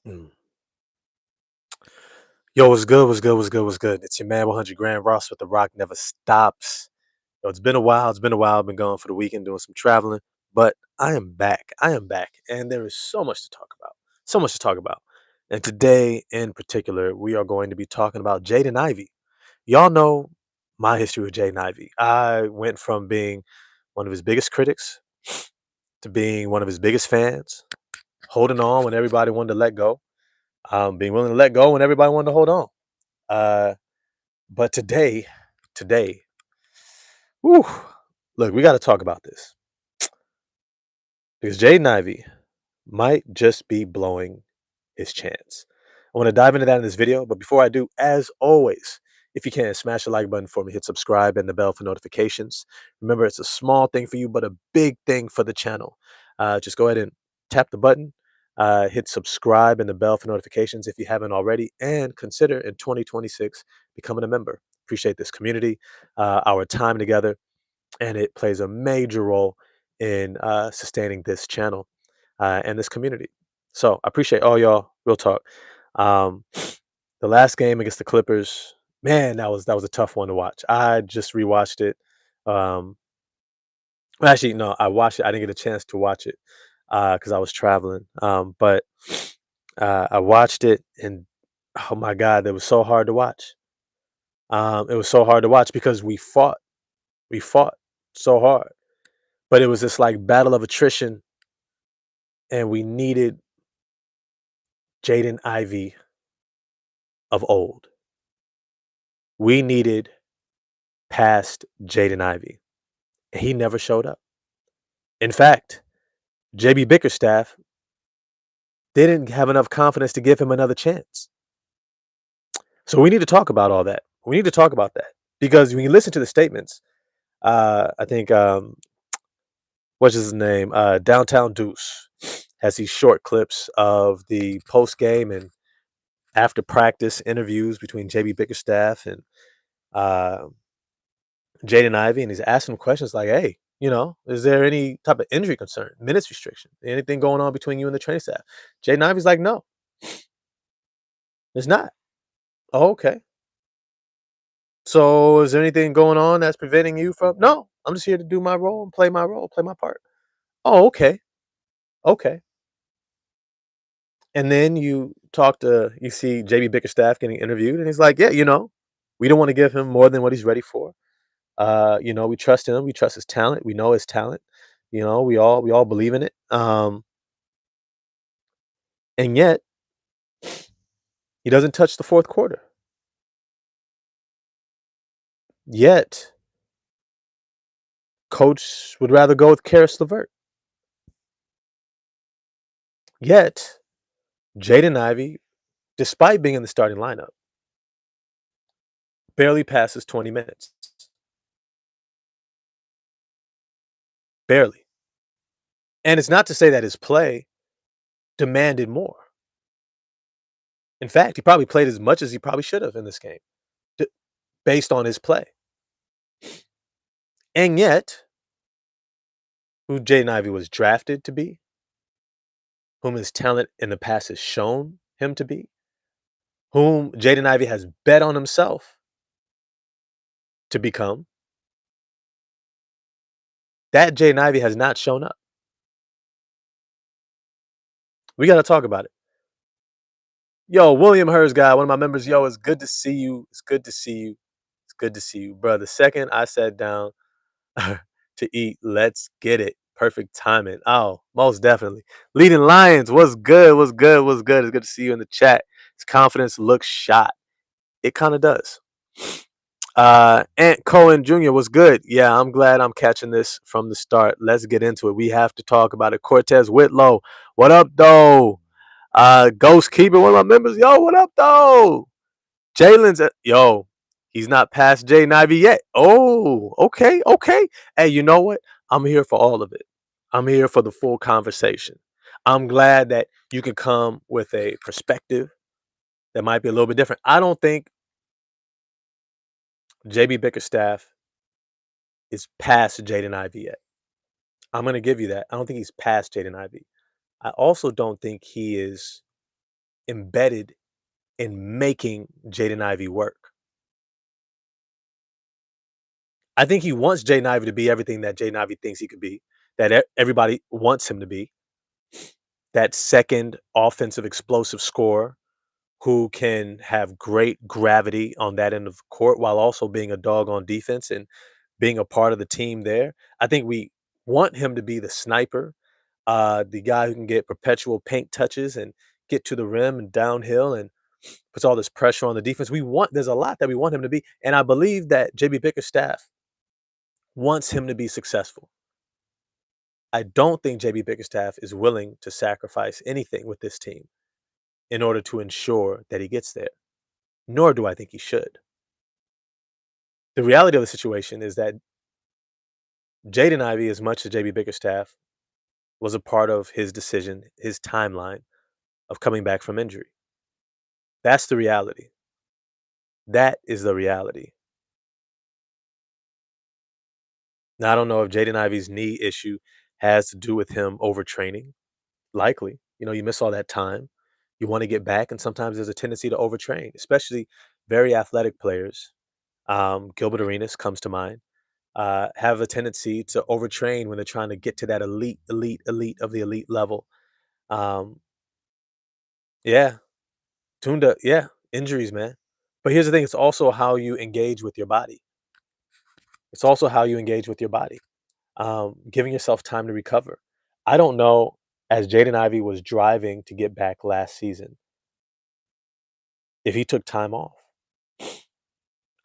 Mm. Yo, what's good? What's good? What's good? What's good? It's your man, 100 Grand Ross with The Rock Never Stops. Yo, it's been a while. It's been a while. I've been gone for the weekend doing some traveling, but I am back. I am back. And there is so much to talk about. So much to talk about. And today, in particular, we are going to be talking about Jaden Ivey. Y'all know my history with Jaden Ivey. I went from being one of his biggest critics to being one of his biggest fans, holding on when everybody wanted to let go, being willing to let go when everybody wanted to hold on. Uh, but today, whew, look, we got to talk about this because Jaden Ivey might just be blowing his chance. I want to dive into that in this video, but before I do, as always, if you can, smash the like button for me, hit subscribe and the bell for notifications. Remember, it's a small thing for you, but a big thing for the channel. Just go ahead and tap the button, hit subscribe and the bell for notifications if you haven't already, and consider in 2026 becoming a member. Appreciate this community, our time together, and it plays a major role in sustaining this channel and this community. So I appreciate all y'all. Real talk. Um, the last game against the Clippers, man, that was a tough one to watch. I just rewatched it. Um, actually, no, I watched it. I didn't get a chance to watch it because I was traveling. But I watched it, and oh my God, it was so hard to watch. It was so hard to watch because we fought so hard, but it was this like battle of attrition, and we needed Jaden Ivey of old. We needed past Jaden Ivey. And he never showed up. In fact, JB Bickerstaff didn't have enough confidence to give him another chance. So we need to talk about all that. We need to talk about that because when you listen to the statements, I think what's his name? Downtown Deuce has these short clips of the post game and after practice interviews between JB Bickerstaff and uh, Jaden Ivey, and he's asking him questions like, "Hey, is there any type of injury concern, minutes restriction, anything going on between you and the training staff?" Jaden Ivey's like, "No, there's not." "Oh, okay. So is there anything going on that's preventing you from?" "No, I'm just here to do my role and play my role, play my part." "Oh, okay, okay." And then you see JB Bickerstaff getting interviewed, and he's like, "Yeah, we don't want to give him more than what he's ready for. We trust him. We trust his talent. We know his talent. We all believe in it. And yet he doesn't touch the fourth quarter. Yet coach would rather go with Karis LeVert. Yet Jaden Ivey, despite being in the starting lineup, barely passes 20 minutes. Barely. And it's not to say that his play demanded more. In fact, he probably played as much as he probably should have in this game, d- based on his play. And yet, who Jaden Ivey was drafted to be, whom his talent in the past has shown him to be, whom Jaden Ivey has bet on himself to become, that Jaden Ivey has not shown up. We got to talk about it. Yo, William Hers guy, one of my members. Yo, it's good to see you. It's good to see you. It's good to see you, bro. The second I sat down to eat, let's get it. Perfect timing. Oh, most definitely. Leading Lions, what's good? What's good? What's good? It's good to see you in the chat. His confidence looks shot. It kind of does. Ant Cohen Jr. was good. Yeah, I'm glad I'm catching this from the start. Let's get into it. We have to talk about it. Cortez Whitlow, what up, though? Ghost Keeper, one of my members. Yo, what up, though? Jalen's, yo, he's not past Jaden Ivey yet. Oh, okay, okay. Hey, you know what? I'm here for all of it. I'm here for the full conversation. I'm glad that you can come with a perspective that might be a little bit different. I don't think JB Bickerstaff is past Jaden Ivey yet. I'm going to give you that. I don't think he's past Jaden Ivey. I also don't think he is embedded in making Jaden Ivey work. I think he wants Jaden Ivey to be everything that Jaden Ivey thinks he could be, that everybody wants him to be. That second offensive explosive scorer who can have great gravity on that end of the court while also being a dog on defense and being a part of the team there. I think we want him to be the sniper, the guy who can get perpetual paint touches and get to the rim and downhill and puts all this pressure on the defense. There's a lot that we want him to be. And I believe that JB Bickerstaff wants him to be successful. I don't think JB Bickerstaff is willing to sacrifice anything with this team in order to ensure that he gets there, nor do I think he should. The reality of the situation is that Jaden Ivey, as much as JB Bickerstaff was a part of his decision, his timeline of coming back from injury. That's the reality. That is the reality. Now, I don't know if Jaden Ivey's knee issue has to do with him overtraining. Likely. You miss all that time. You want to get back, and sometimes there's a tendency to overtrain, especially very athletic players. Gilbert Arenas comes to mind. Have a tendency to overtrain when they're trying to get to that elite of the elite level. Um, yeah, tuned up. Yeah, injuries, man. But here's the thing: it's also how you engage with your body. It's also how you engage with your body. Giving yourself time to recover. I don't know, as Jaden Ivey was driving to get back last season, if he took time off.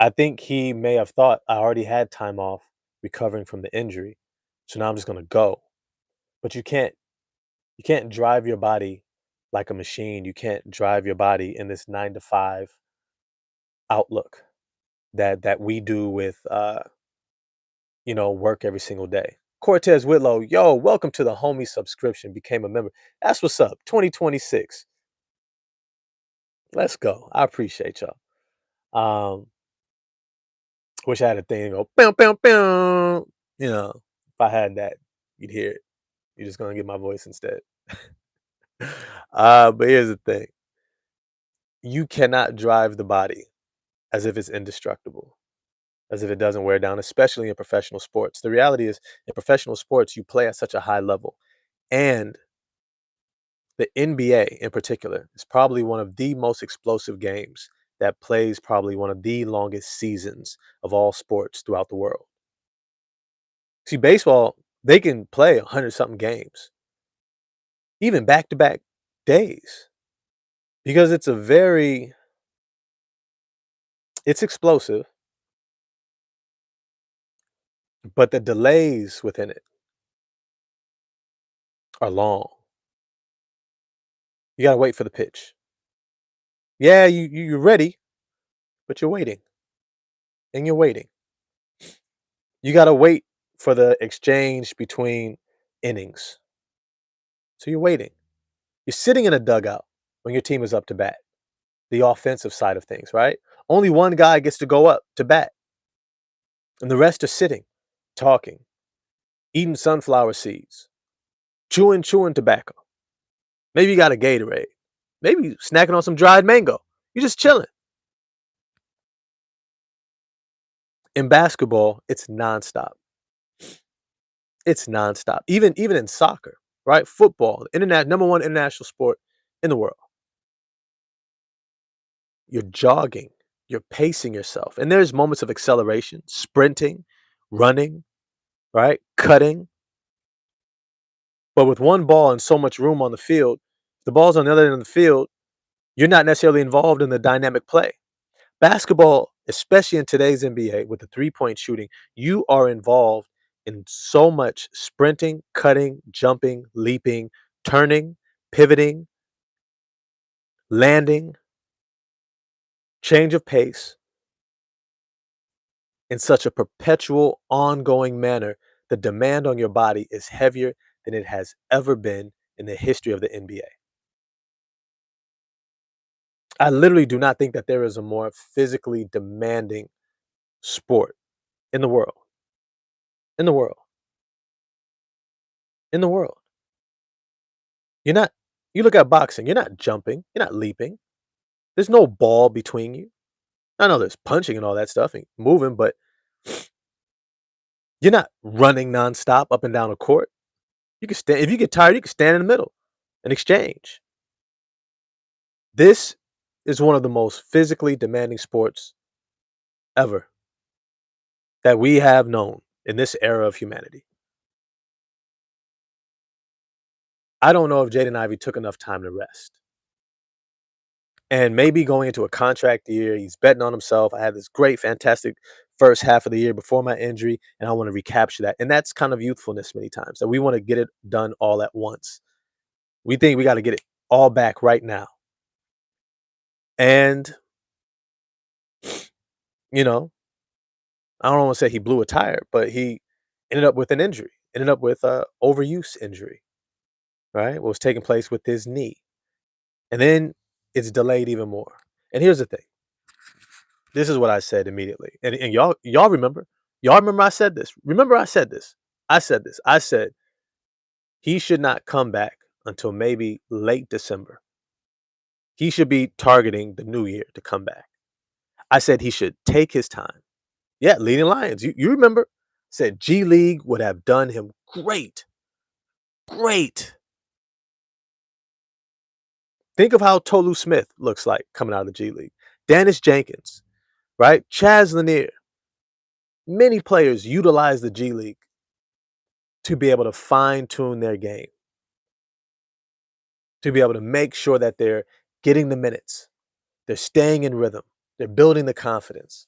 I think he may have thought, I already had time off recovering from the injury, so now I'm just going to go. But you can't drive your body like a machine. You can't drive your body in this 9 to 5 outlook that we do with work every single day. Cortez Whitlow, yo, welcome to the homie subscription. Became a member. That's what's up. 2026. Let's go. I appreciate y'all. Wish I had a thing go bam bam bam. If I had that, you'd hear it. You're just gonna get my voice instead. But here's the thing: you cannot drive the body as if it's indestructible, as if it doesn't wear down, especially in professional sports. The reality is, in professional sports, you play at such a high level, and the NBA in particular is probably one of the most explosive games that plays probably one of the longest seasons of all sports throughout the world. See, baseball, they can play 100 something games, even back to back days, because it's explosive, but the delays within it are long. You got to wait for the pitch. Yeah, you're ready, but you're waiting and you're waiting. You got to wait for the exchange between innings. So you're waiting. You're sitting in a dugout when your team is up to bat, the offensive side of things, right? Only one guy gets to go up to bat, and the rest are sitting, talking, eating sunflower seeds, chewing tobacco. Maybe you got a Gatorade. Maybe you snacking on some dried mango. You're just chilling. In basketball, it's nonstop. It's nonstop. Even in soccer, right? Football, internet number one international sport in the world. You're jogging, you're pacing yourself. And there's moments of acceleration, sprinting, running, right? Cutting. But with one ball and so much room on the field, the ball's on the other end of the field, you're not necessarily involved in the dynamic play. Basketball, especially in today's NBA with the three-point shooting, you are involved in so much sprinting, cutting, jumping, leaping, turning, pivoting, landing, change of pace in such a perpetual, ongoing manner. The demand on your body is heavier than it has ever been in the history of the NBA. I literally do not think that there is a more physically demanding sport in the world. In the world. In the world. You're not. You look at boxing, you're not jumping, you're not leaping. There's no ball between you. I know there's punching and all that stuff and moving, but you're not running nonstop up and down a court. You can stand if you get tired, you can stand in the middle and exchange. This is one of the most physically demanding sports ever that we have known in this era of humanity. I don't know if Jaden Ivey took enough time to rest. And maybe going into a contract year, he's betting on himself. I had this great, fantastic first half of the year before my injury, and I want to recapture that. And that's kind of youthfulness many times. That we want to get it done all at once. We think we got to get it all back right now. And, you know, I don't want to say he blew a tire, but he ended up with an injury, ended up with a overuse injury, right? What was taking place with his knee. And then it's delayed even more. And here's the thing. This is what I said immediately. And y'all remember? Y'all remember I said this. Remember I said this. I said this. I said he should not come back until maybe late December. He should be targeting the new year to come back. I said he should take his time. Yeah, leading Lions. You remember? Said G League would have done him great. Great. Think of how Tolu Smith looks like coming out of the G League. Dennis Jenkins, right? Chaz Lanier. Many players utilize the G League to be able to fine tune their game, to be able to make sure that they're getting the minutes, they're staying in rhythm, they're building the confidence,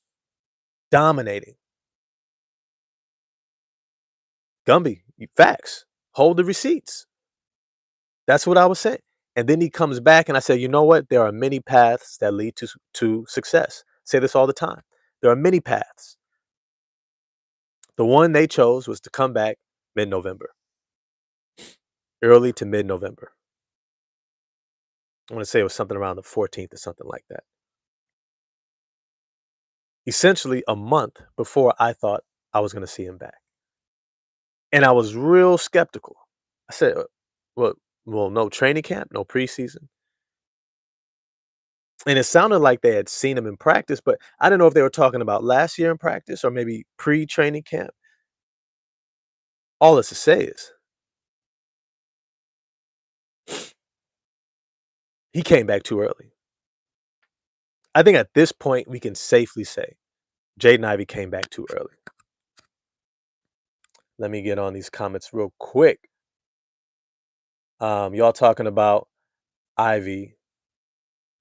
dominating. Gumby, facts, hold the receipts. That's what I was saying. And then he comes back and I say, you know what? There are many paths that lead to success. Say this all the time. There are many paths. The one they chose was to come back mid-November, early to mid-November. I want to say it was something around the 14th or something like that. Essentially a month before I thought I was going to see him back. And I was real skeptical. I said, well, no training camp, no preseason. And it sounded like they had seen him in practice, but I didn't know if they were talking about last year in practice or maybe pre-training camp. All this to say is he came back too early. I think at this point we can safely say Jaden Ivey came back too early. Let me get on these comments real quick. Y'all talking about Ivy.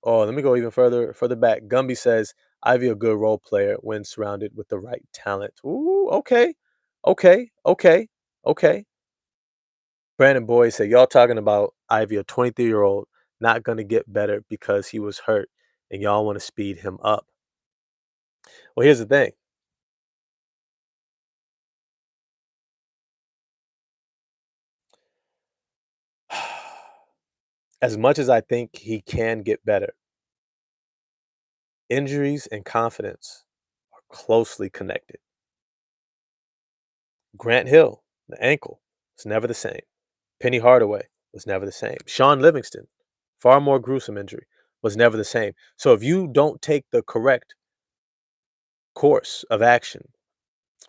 Oh, let me go even further back. Gumby says Ivy a good role player when surrounded with the right talent. Ooh, okay. Okay. Okay. Okay. Brandon Boyd said, y'all talking about Ivy, a 23-year-old, not gonna get better because he was hurt, and y'all want to speed him up. Well, here's the thing. As much as I think he can get better, injuries and confidence are closely connected. Grant Hill, the ankle, was never the same. Penny Hardaway was never the same. Sean Livingston, far more gruesome injury, was never the same. So if you don't take the correct course of action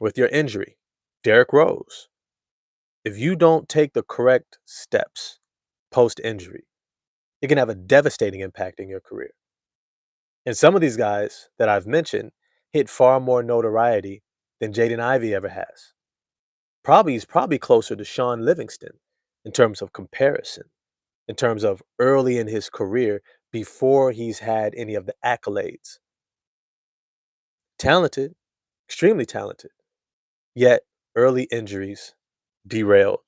with your injury, Derrick Rose, if you don't take the correct steps post injury, it can have a devastating impact in your career. And some of these guys that I've mentioned hit far more notoriety than Jaden Ivey ever has. He's probably closer to Sean Livingston in terms of comparison, in terms of early in his career before he's had any of the accolades. Talented, extremely talented, yet early injuries derailed,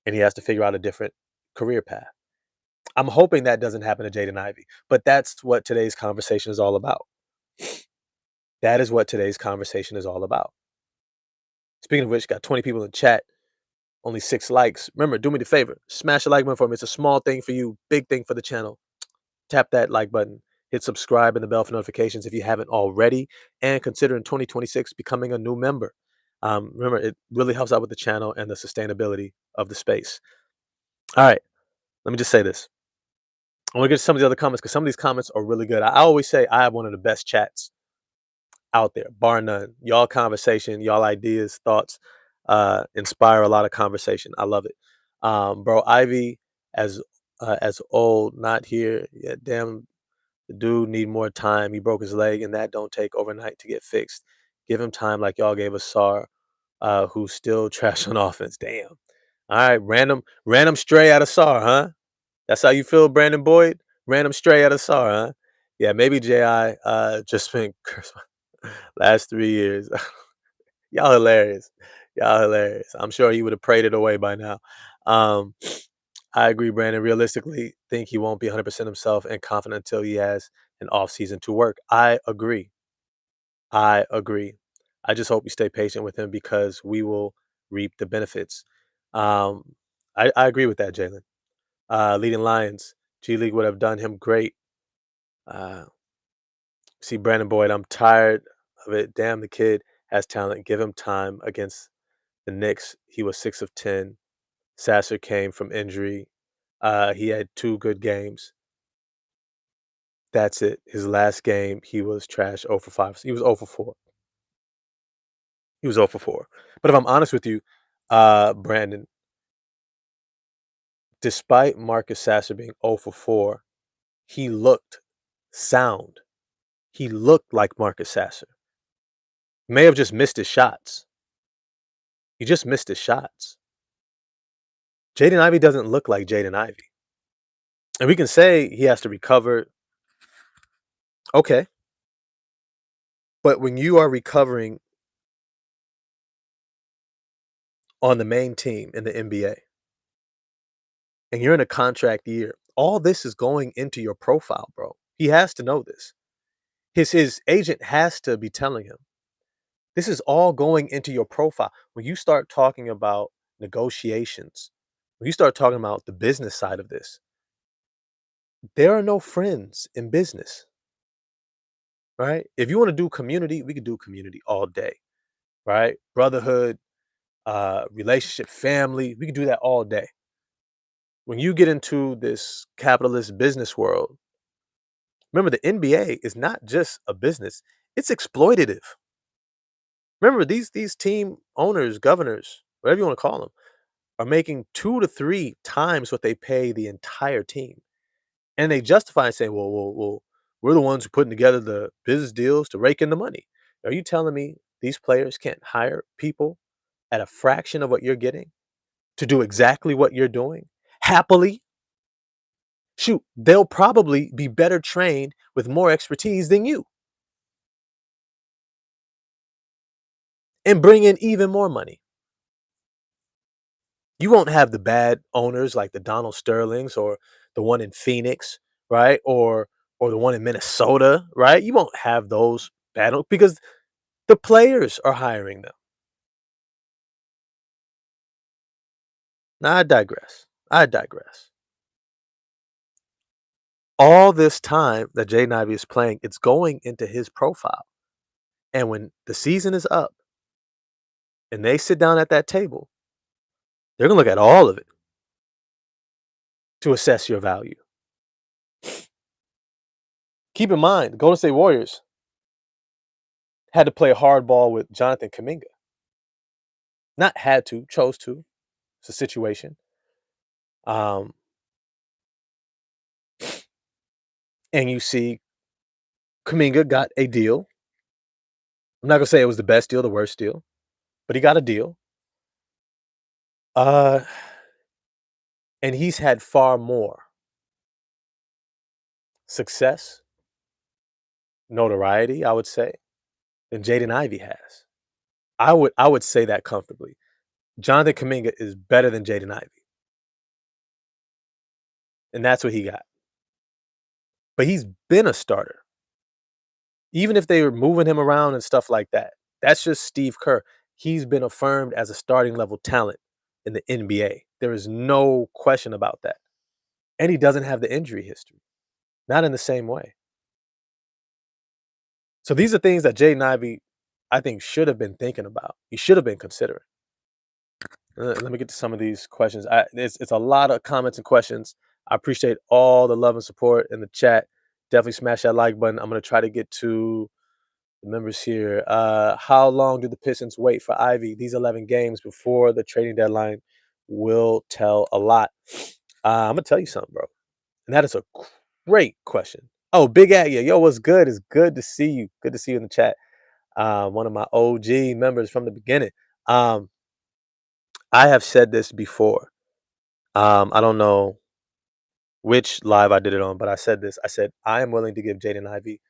and he has to figure out a different career path. I'm hoping that doesn't happen to Jaden Ivey, but that's what today's conversation is all about. That is what today's conversation is all about. Speaking of which, got 20 people in chat, only 6 likes. Remember, do me the favor, smash the like button for me. It's a small thing for you, big thing for the channel. Tap that like button, hit subscribe and the bell for notifications if you haven't already, and consider in 2026 becoming a new member. Remember, it really helps out with the channel and the sustainability of the space. All right, let me just say this. I want to get to some of the other comments because some of these comments are really good. I always say I have one of the best chats out there, bar none. Y'all conversation, y'all ideas, thoughts, inspire a lot of conversation. I love it. Bro, Ivy as as old, not here. Yeah, damn, the dude need more time. He broke his leg, and that don't take overnight to get fixed. Give him time, like y'all gave us Sar, who's still trash on offense. Damn. All right, random stray out of Sar, huh? That's how you feel, Brandon Boyd? Random stray out of Sar, huh? Yeah, maybe Ji just been cursed last 3 years. Y'all hilarious. Y'all hilarious. I'm sure he would have prayed it away by now. Um, I agree, Brandon. Realistically, think he won't be 100% himself and confident until he has an off season to work. I agree. I agree. I just hope you stay patient with him because we will reap the benefits. Um, I agree with that, Jalen. Leading Lions, G League would have done him great. Uh, see, Brandon Boyd, I'm tired of it. Damn, the kid has talent. Give him time against the Knicks. He was 6 of 10. Sasser came from injury. He had 2 good games. That's it. His last game, he was trash 0 for 5. He was 0 for 4. He was 0 for 4. But if I'm honest with you, Brandon, despite Marcus Sasser being 0 for 4, he looked sound. He looked like Marcus Sasser. May have just missed his shots. He just missed his shots. Jaden Ivey doesn't look like Jaden Ivey. And we can say he has to recover. Okay. But when you are recovering on the main team in the NBA and you're in a contract year, all this is going into your profile, bro. He has to know this. His agent has to be telling him. This is all going into your profile. When you start talking about negotiations, when you start talking about the business side of this, there are no friends in business, right? If you want to do community, we could do community all day, right? Brotherhood, relationship, family, we could do that all day. When you get into this capitalist business world, remember the NBA is not just a business, it's exploitative. Remember, these team owners, governors, whatever you want to call them, are making 2 to 3 times what they pay the entire team. And they justify saying, well, we're the ones who putting together the business deals to rake in the money. Are you telling me these players can't hire people at a fraction of what you're getting to do exactly what you're doing happily? Shoot, they'll probably be better trained with more expertise than you and bring in even more money. You won't have the bad owners like the Donald Sterlings or the one in Phoenix, right? Or the one in Minnesota, right? You won't have those because the players are hiring them. Now I digress. I digress. All this time that Jaden Ivey is playing, it's going into his profile. And when the season is up and they sit down at that table, they're gonna look at all of it to assess your value. Keep in mind, the Golden State Warriors had to play hardball with Jonathan Kuminga. Not had to, chose to. It's a situation. Um, and you see Kuminga got a deal. I'm not gonna say it was the best deal, the worst deal, but he got a deal. Uh, and he's had far more success, notoriety, I would say, than Jaden Ivey has. I would say that comfortably. Jonathan Kuminga is better than Jaden Ivey, and that's what he got. But he's been a starter. Even if they were moving him around and stuff like that, that's just Steve Kerr. He's been affirmed as a starting level talent in the NBA. There is no question about that. And he doesn't have the injury history, not in the same way. So these are things that Jaden Ivey, I think, should have been thinking about. He should have been considering. Let me get to some of these questions. It's a lot of comments and questions. I appreciate all the love and support in the chat. Definitely smash that like button. I'm gonna try to get to the members here. How long do the Pistons wait for Ivy? These 11 games before the trading deadline will tell a lot. I'm gonna tell you something, bro. And that is a great question. Oh, Big At, yeah, yo, what's good? It's good to see you. Good to see you in the chat. One of my OG members from the beginning. Um, I have said this before. I don't know which live I did it on, but I said this. I said I am willing to give Jaden Ivey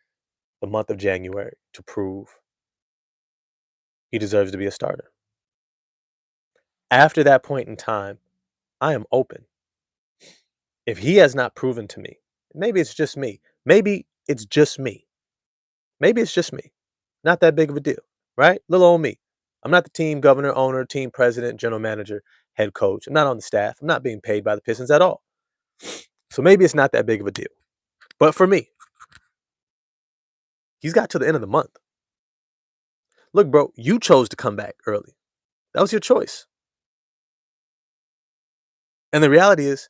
the month of January to prove he deserves to be a starter. After that point in time, I am open. If he has not proven to me, maybe it's just me. Maybe it's just me. Maybe it's just me. Not that big of a deal, right? Little old me. I'm not the team governor, owner, team president, general manager, head coach. I'm not on the staff. I'm not being paid by the Pistons at all. So maybe it's not that big of a deal. But for me, he's got to the end of the month. Look, bro, you chose to come back early. That was your choice. And the reality is,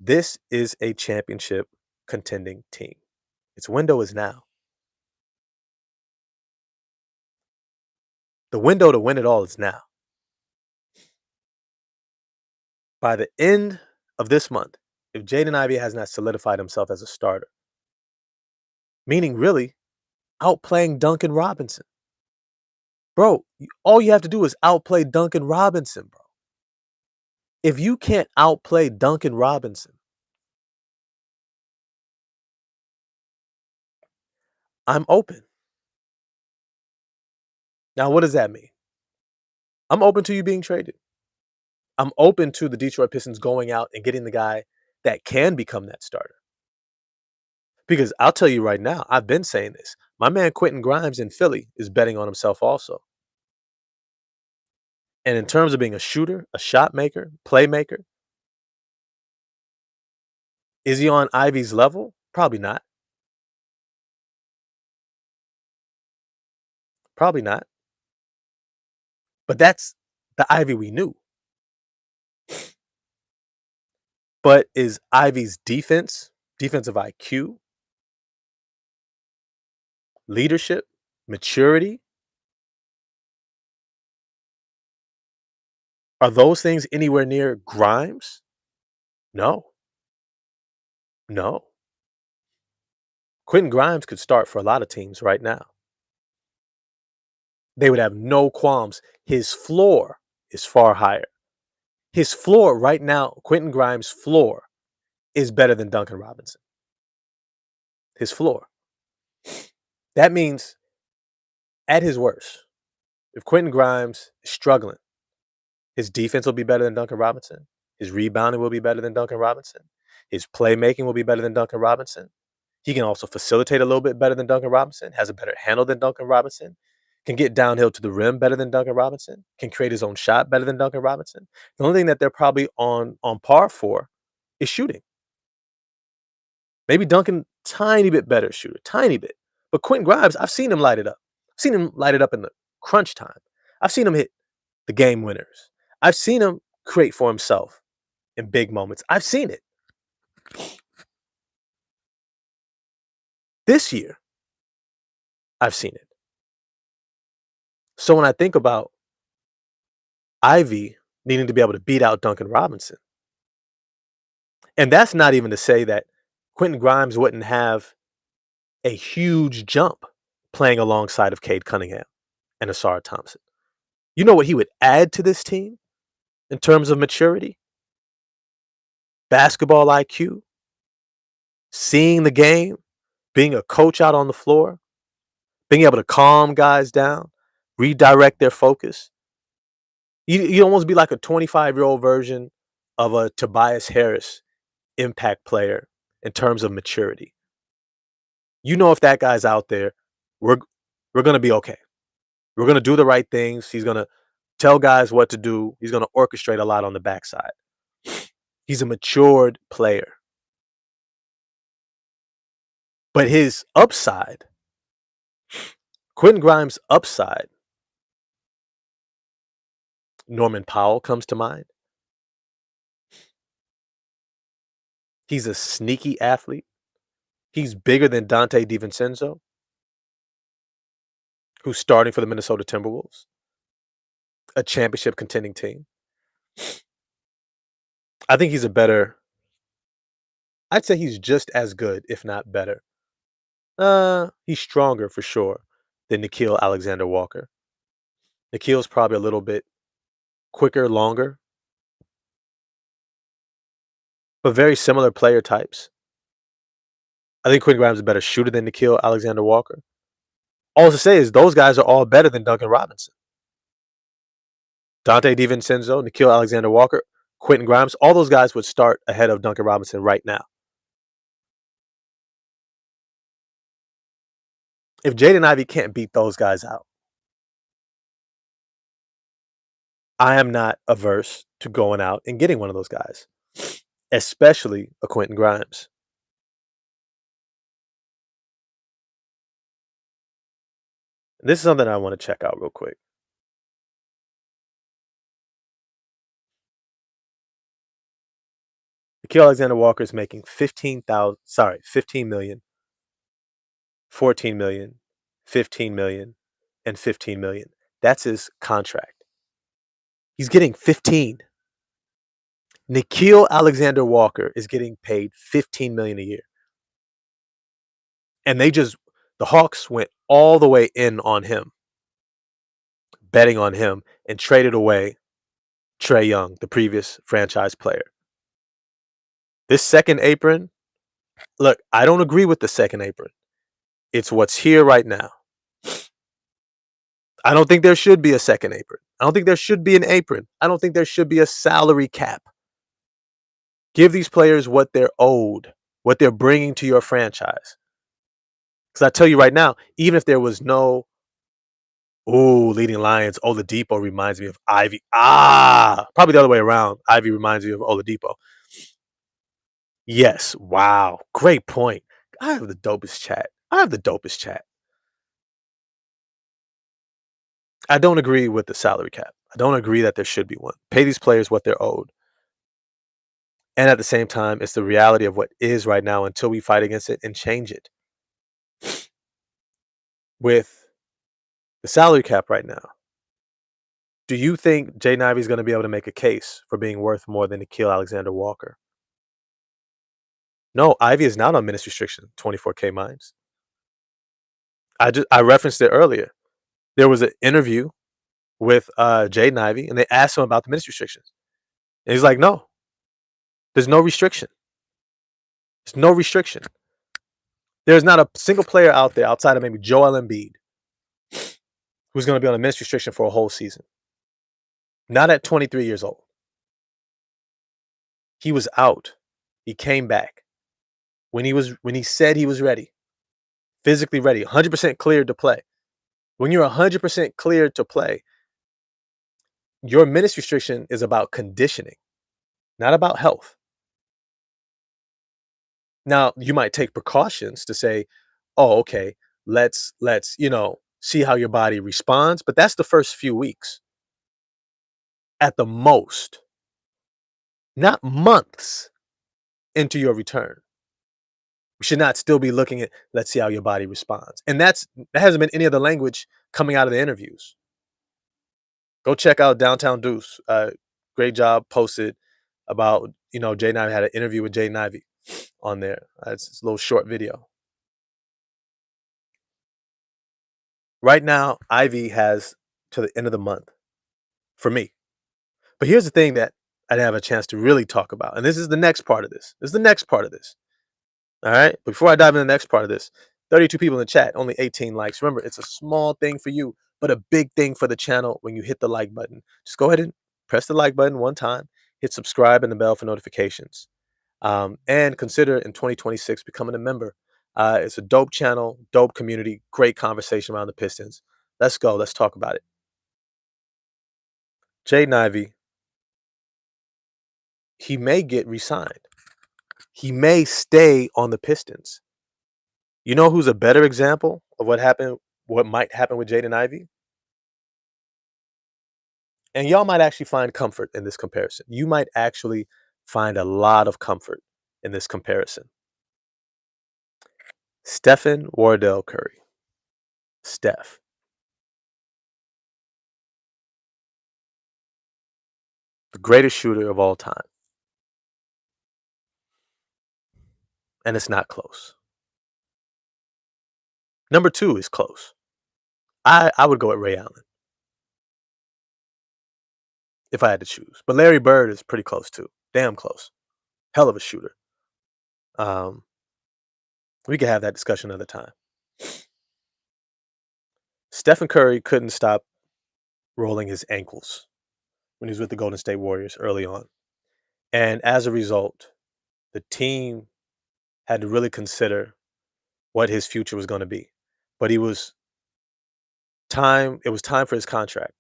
this is a championship contending team. Its window is now. The window to win it all is now. By the end of this month, if Jaden Ivey has not solidified himself as a starter, meaning really outplaying Duncan Robinson. Bro, all you have to do is outplay Duncan Robinson, bro. If you can't outplay Duncan Robinson, I'm open. Now, what does that mean? I'm open to you being traded. I'm open to the Detroit Pistons going out and getting the guy that can become that starter. Because I'll tell you right now, I've been saying this. My man Quentin Grimes in Philly is betting on himself also. And in terms of being a shooter, a shot maker, playmaker, is he on Ivy's level? Probably not. Probably not. But that's the Ivy we knew. But is Ivy's defensive IQ, leadership, maturity, are those things anywhere near Grimes? No. No. Quentin Grimes could start for a lot of teams right now. They would have no qualms. His floor is far higher. His floor right now, Quentin Grimes' floor is better than Duncan Robinson. His floor. That means at his worst, if Quentin Grimes is struggling, his defense will be better than Duncan Robinson. His rebounding will be better than Duncan Robinson. His playmaking will be better than Duncan Robinson. He can also facilitate a little bit better than Duncan Robinson, has a better handle than Duncan Robinson, can get downhill to the rim better than Duncan Robinson, can create his own shot better than Duncan Robinson. The only thing that they're probably on par for is shooting. Maybe Duncan, tiny bit better shooter, tiny bit. But Quentin Grimes, I've seen him light it up. I've seen him light it up in the crunch time. I've seen him hit the game winners. I've seen him create for himself in big moments. I've seen it. This year, I've seen it. So when I think about Ivy needing to be able to beat out Duncan Robinson, and that's not even to say that Quentin Grimes wouldn't have a huge jump playing alongside of Cade Cunningham and Asara Thompson. You know what he would add to this team in terms of maturity, basketball IQ, seeing the game, being a coach out on the floor, being able to calm guys down, redirect their focus. You almost be like a 25-year-old version of a Tobias Harris impact player in terms of maturity. You know, if that guy's out there, we're we're gonna be okay. We're gonna do the right things. He's gonna tell guys what to do. He's gonna orchestrate a lot on the backside. He's a matured player. But his upside, Quentin Grimes' upside, Norman Powell comes to mind. He's a sneaky athlete. He's bigger than Dante DiVincenzo, who's starting for the Minnesota Timberwolves, a championship contending team. I think he's a better I'd say he's just as good, if not better. He's stronger for sure than Nikhil Alexander Walker. Nikhil's probably a little bit quicker, longer, but very similar player types. I think Quentin Grimes is a better shooter than Nikhil Alexander Walker. All to say is those guys are all better than Duncan Robinson. Dante DiVincenzo, Nikhil Alexander Walker, Quentin Grimes, all those guys would start ahead of Duncan Robinson right now. If Jaden Ivey can't beat those guys out, I am not averse to going out and getting one of those guys, especially a Quentin Grimes. This is something I want to check out real quick. Nikhil Alexander Walker is making 15 million, 14 million, 15 million, and 15 million. That's his contract. He's getting 15. Nikhil Alexander Walker is getting paid 15 million a year. And the Hawks went all the way in on him, betting on him, and traded away Trae Young, the previous franchise player. This second apron, look, I don't agree with the second apron. It's what's here right now. I don't think there should be a second apron. I don't think there should be an apron. I don't think there should be a salary cap. Give these players what they're owed, what they're bringing to your franchise. Because I tell you right now, even if there was no, leading Lions, Oladipo reminds me of Ivy. Probably the other way around. Ivy reminds me of Oladipo. Yes. Wow. Great point. I have the dopest chat. I don't agree with the salary cap. I don't agree that there should be one. Pay these players what they're owed. And at the same time, it's the reality of what is right now until we fight against it and change it. With the salary cap right now, do you think Jaden Ivey is going to be able to make a case for being worth more than Nikhil Alexander Walker? No, Ivy is not on minutes restriction, 24K mines. I referenced it earlier. There was an interview with Jaden Ivey, and they asked him about the minutes restrictions. And he's like, no, there's no restriction. There's no restriction. There's not a single player out there outside of maybe Joel Embiid who's going to be on a minutes restriction for a whole season. Not at 23 years old. He was out. He came back. When he said he was ready, physically ready, 100% cleared to play. When you're 100% cleared to play, your minutes restriction is about conditioning, not about health. Now, you might take precautions to say, "Oh, okay, let's see how your body responds," but that's the first few weeks at the most, not months into your return. We should not still be looking at, let's see how your body responds. And that hasn't been any of the language coming out of the interviews. Go check out Downtown Deuce. Great job posted about, Jaden Ivey had an interview with Jaden Ivey on there. It's a little short video. Right now, Ivy has to the end of the month for me. But here's the thing that I didn't have a chance to really talk about. And this is the next part of this. All right. Before I dive into the next part of this, 32 people in the chat, only 18 likes. Remember, it's a small thing for you, but a big thing for the channel when you hit the like button. Just go ahead and press the like button one time, hit subscribe and the bell for notifications. And consider in 2026 becoming a member. It's a dope channel, dope community, great conversation around the Pistons. Let's go. Let's talk about it. Jaden Ivey, he may get re-signed. He may stay on the Pistons. You know who's a better example of what might happen with Jaden Ivey? And y'all might actually find comfort in this comparison. You might actually find a lot of comfort in this comparison. Stephen Wardell Curry. Steph. The greatest shooter of all time. And it's not close. Number two is close. I would go with Ray Allen if I had to choose. But Larry Bird is pretty close too. Damn close. Hell of a shooter. Um, we could have that discussion another time. Stephen Curry couldn't stop rolling his ankles when he was with the Golden State Warriors early on. And as a result, the team had to really consider what his future was going to be. But it was time for his contract.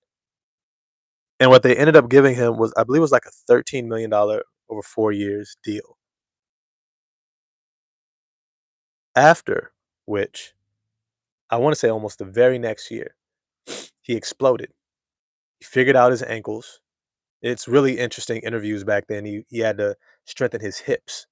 And what they ended up giving him was, I believe it was like a $13 million over 4 years deal. After which, I want to say almost the very next year, he exploded. He figured out his ankles. It's really interesting interviews back then. He had to strengthen his hips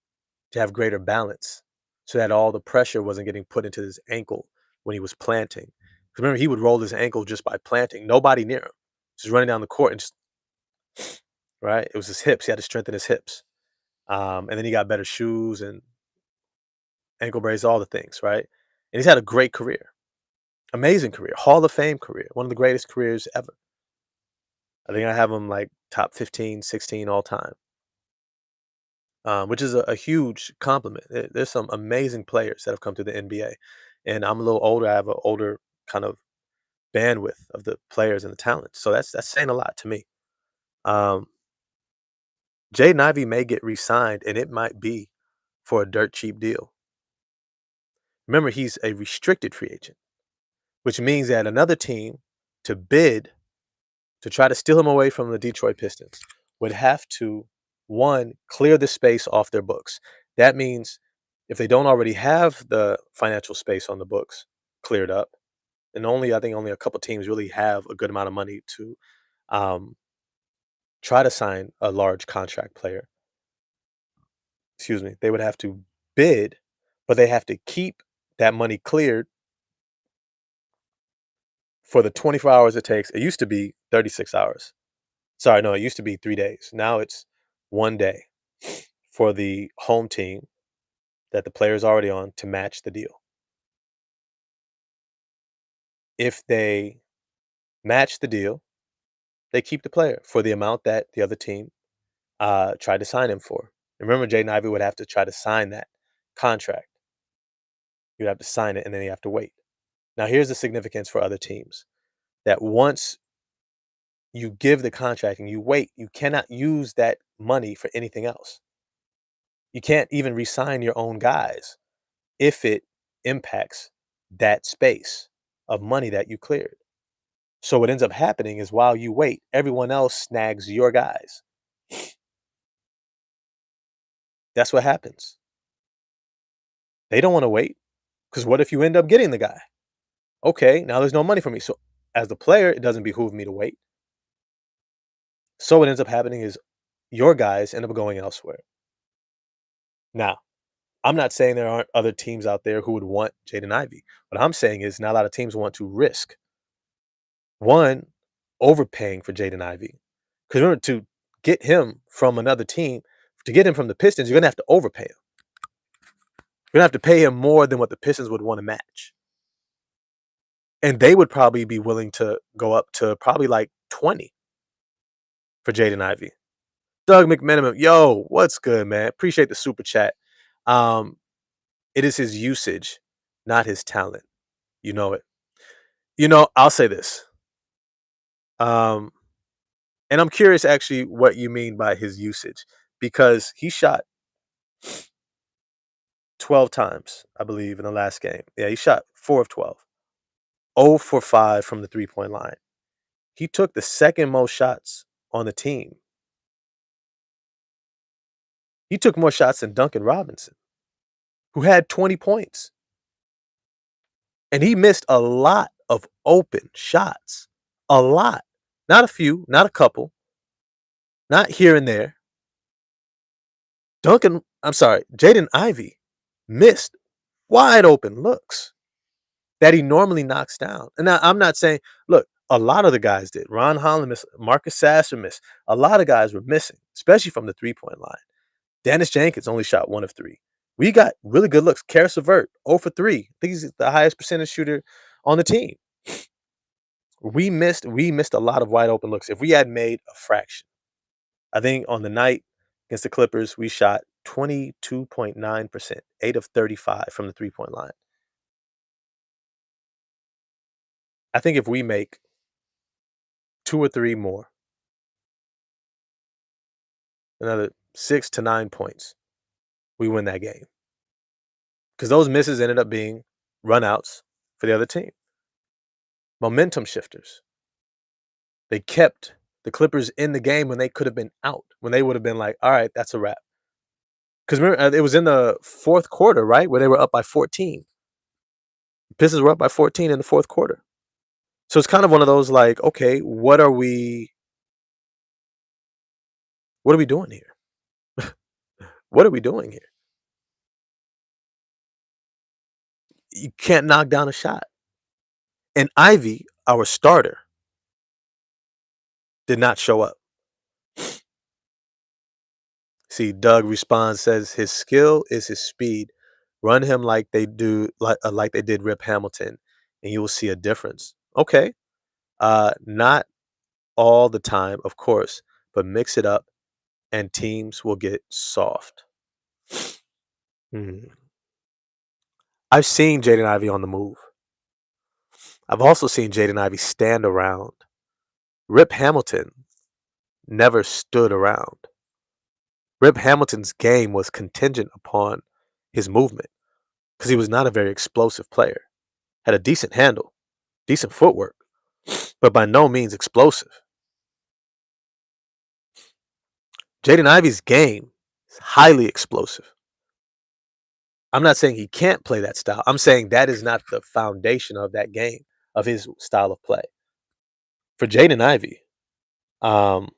to have greater balance so that all the pressure wasn't getting put into his ankle when he was planting. 'Cause remember, he would roll his ankle just by planting. Nobody near him. Just running down the court and just, right? It was his hips. He had to strengthen his hips. And then he got better shoes and ankle brace, all the things, right? And he's had a great career, amazing career, Hall of Fame career, one of the greatest careers ever. I think I have him like top 15, 16 all time, which is a huge compliment. There's some amazing players that have come through the NBA. And I'm a little older. I have an older kind of bandwidth of the players and the talent. So that's saying a lot to me. Um, Jaden Ivey may get re-signed, and it might be for a dirt cheap deal. Remember, he's a restricted free agent, which means that another team to bid to try to steal him away from the Detroit Pistons would have to, one, clear the space off their books. That means if they don't already have the financial space on the books cleared up, and I think only a couple teams really have a good amount of money to um, try to sign a large contract player. Excuse me. They would have to bid, but they have to keep that money cleared for the 24 hours it takes. It used to be 36 hours. Sorry, no, it used to be 3 days. Now it's one day for the home team that the player is already on to match the deal. If they match the deal, they keep the player for the amount that the other team tried to sign him for. Remember, Jaden Ivey would have to try to sign that contract. You'd have to sign it and then you have to wait. Now, here's the significance for other teams that once you give the contract and you wait, you cannot use that money for anything else. You can't even re-sign your own guys if it impacts that space of money that you cleared. So what ends up happening is while you wait, everyone else snags your guys. That's what happens. They don't want to wait because what if you end up getting the guy? Okay, now there's no money for me. So as the player, it doesn't behoove me to wait. So what ends up happening is your guys end up going elsewhere. Now, I'm not saying there aren't other teams out there who would want Jaden Ivey. What I'm saying is not a lot of teams want to risk one overpaying for Jaden Ivey. Because remember, to get him from another team, to get him from the Pistons, you're gonna have to overpay him. You're gonna have to pay him more than what the Pistons would want to match. And they would probably be willing to go up to probably like 20 for Jaden Ivey. Doug McMenamin, yo, what's good, man? Appreciate the super chat. Um, it is his usage, not his talent. You know it. I'll say this. Um, and I'm curious actually what you mean by his usage because he shot 12 times, I believe, in the last game. Yeah, he shot 4 of 12. 0 for 5 from the three-point line. He took the second most shots on the team. He took more shots than Duncan Robinson, who had 20 points. And he missed a lot of open shots. A lot. Not a few, not a couple, not here and there. Jaden Ivey missed wide open looks that he normally knocks down. And now I'm not saying, look, a lot of the guys did. Ron Holland missed, Marcus Sasser missed. A lot of guys were missing, especially from the 3-point line. Dennis Jenkins only shot 1 of 3. We got really good looks. Karis LeVert, 0 for 3. I think he's the highest percentage shooter on the team. We missed a lot of wide open looks. If we had made a fraction, I think on the night against the Clippers, we shot 22.9%, 8 of 35 from the 3-point line. I think if we make 2 or 3 more, another 6 to 9 points, we win that game. Because those misses ended up being runouts for the other team. Momentum shifters. They kept the Clippers in the game when they could have been out, when they would have been like, all right, that's a wrap. Because remember, it was in the fourth quarter, right, where they were up by 14. Pistons were up by 14 in the fourth quarter. So it's kind of one of those like, okay, what are we doing here? What are we doing here? You can't knock down a shot. And Ivy, our starter, did not show up. See, Doug responds, says his skill is his speed. Run him like they did Rip Hamilton, and you will see a difference. Okay, not all the time, of course, but mix it up, and teams will get soft. Hmm. I've seen Jaden Ivey on the move. I've also seen Jaden Ivey stand around. Rip Hamilton never stood around. Rip Hamilton's game was contingent upon his movement because he was not a very explosive player. Had a decent handle, decent footwork, but by no means explosive. Jaden Ivey's game is highly explosive. I'm not saying he can't play that style. I'm saying that is not the foundation of that game, of his style of play. For Jaden Ivey, um,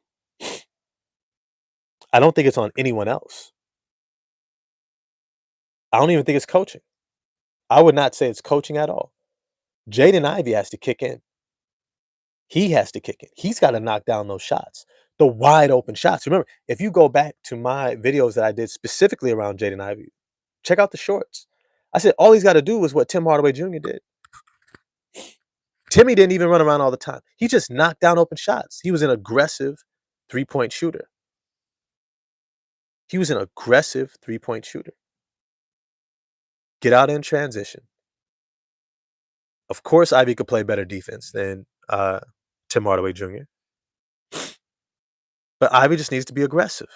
I don't think it's on anyone else. I don't even think it's coaching. I would not say it's coaching at all. Jaden Ivey has to kick in. He has to kick in. He's got to knock down those shots, the wide open shots. Remember, if you go back to my videos that I did specifically around Jaden Ivey, check out the shorts. I said all he's got to do is what Tim Hardaway Jr. did. Timmy didn't even run around all the time. He just knocked down open shots. He was an aggressive 3-point shooter. He was an aggressive 3-point shooter. Get out in transition. Of course, Ivy could play better defense than Tim Hardaway Jr. But Ivy just needs to be aggressive.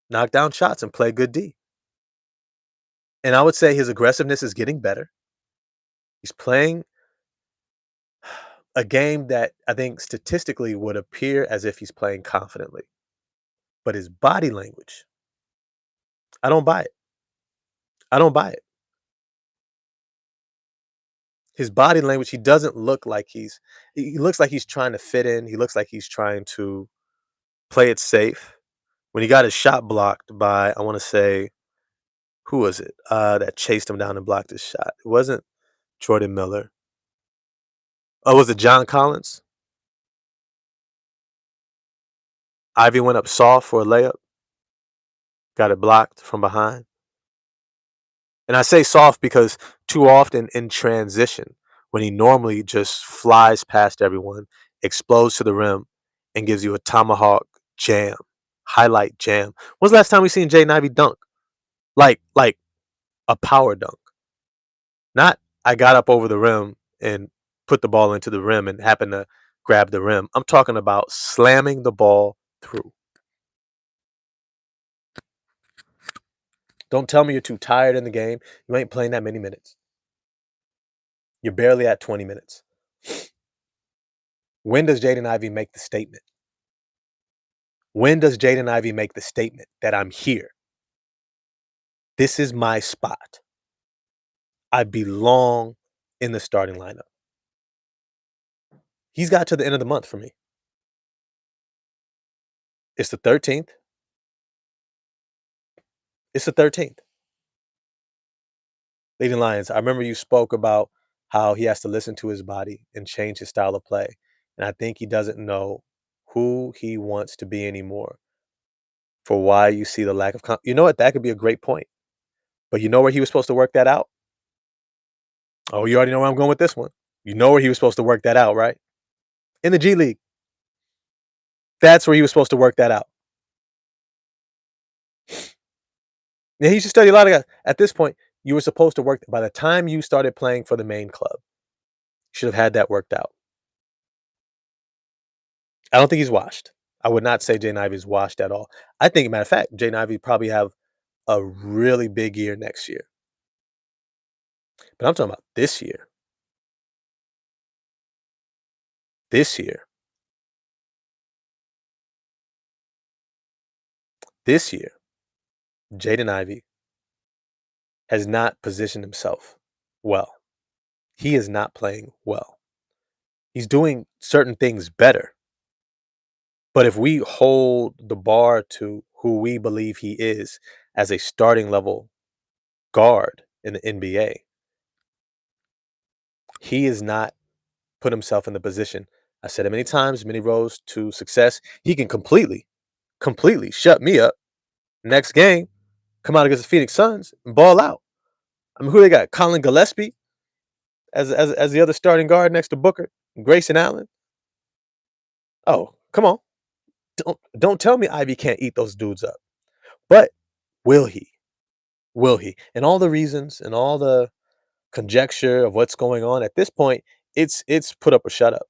Knock down shots and play good D. And I would say his aggressiveness is getting better. He's playing a game that I think statistically would appear as if he's playing confidently. But his body language, I don't buy it. I don't buy it. His body language, he doesn't look like he looks like he's trying to fit in. He looks like he's trying to play it safe. When he got his shot blocked by, I want to say, who was it that chased him down and blocked his shot? It wasn't Jordan Miller. Oh, was it John Collins? Ivy went up soft for a layup, got it blocked from behind. And I say soft because too often in transition, when he normally just flies past everyone, explodes to the rim, and gives you a tomahawk jam, highlight jam. When's the last time we seen Jaden Ivey dunk? Like a power dunk. Not I got up over the rim and put the ball into the rim and happened to grab the rim. I'm talking about slamming the ball through. Don't tell me you're too tired in the game. You ain't playing that many minutes. You're barely at 20 minutes. When does Jaden Ivey make the statement? When does Jaden Ivey make the statement that I'm here? This is my spot. I belong in the starting lineup. He's got to the end of the month for me. It's the 13th. It's the 13th. Leading Lions. I remember you spoke about how he has to listen to his body and change his style of play. And I think he doesn't know who he wants to be anymore for why you see the lack of you know what? That could be a great point. But you know where he was supposed to work that out? Oh, you already know where I'm going with this one. You know where he was supposed to work that out, right? In the G League. That's where he was supposed to work that out. Yeah, he should study a lot of guys. At this point, you were supposed to work by the time you started playing for the main club. You should have had that worked out. I don't think he's washed. I would not say Jaden Ivey is washed at all. I think, matter of fact, Jaden Ivey probably have a really big year next year. But I'm talking about this year. This year. This year. Jaden Ivey has not positioned himself well. He is not playing well. He's doing certain things better. But if we hold the bar to who we believe he is as a starting level guard in the NBA, he has not put himself in the position. I said it many times, many roads to success. He can completely shut me up. Next game, come out against the Phoenix Suns and ball out. I mean, who they got? Colin Gillespie as the other starting guard next to Booker, and Grayson Allen. Oh, come on. Don't tell me Ivy can't eat those dudes up. But will he? Will he? And all the reasons and all the conjecture of what's going on at this point, it's put up or shut up.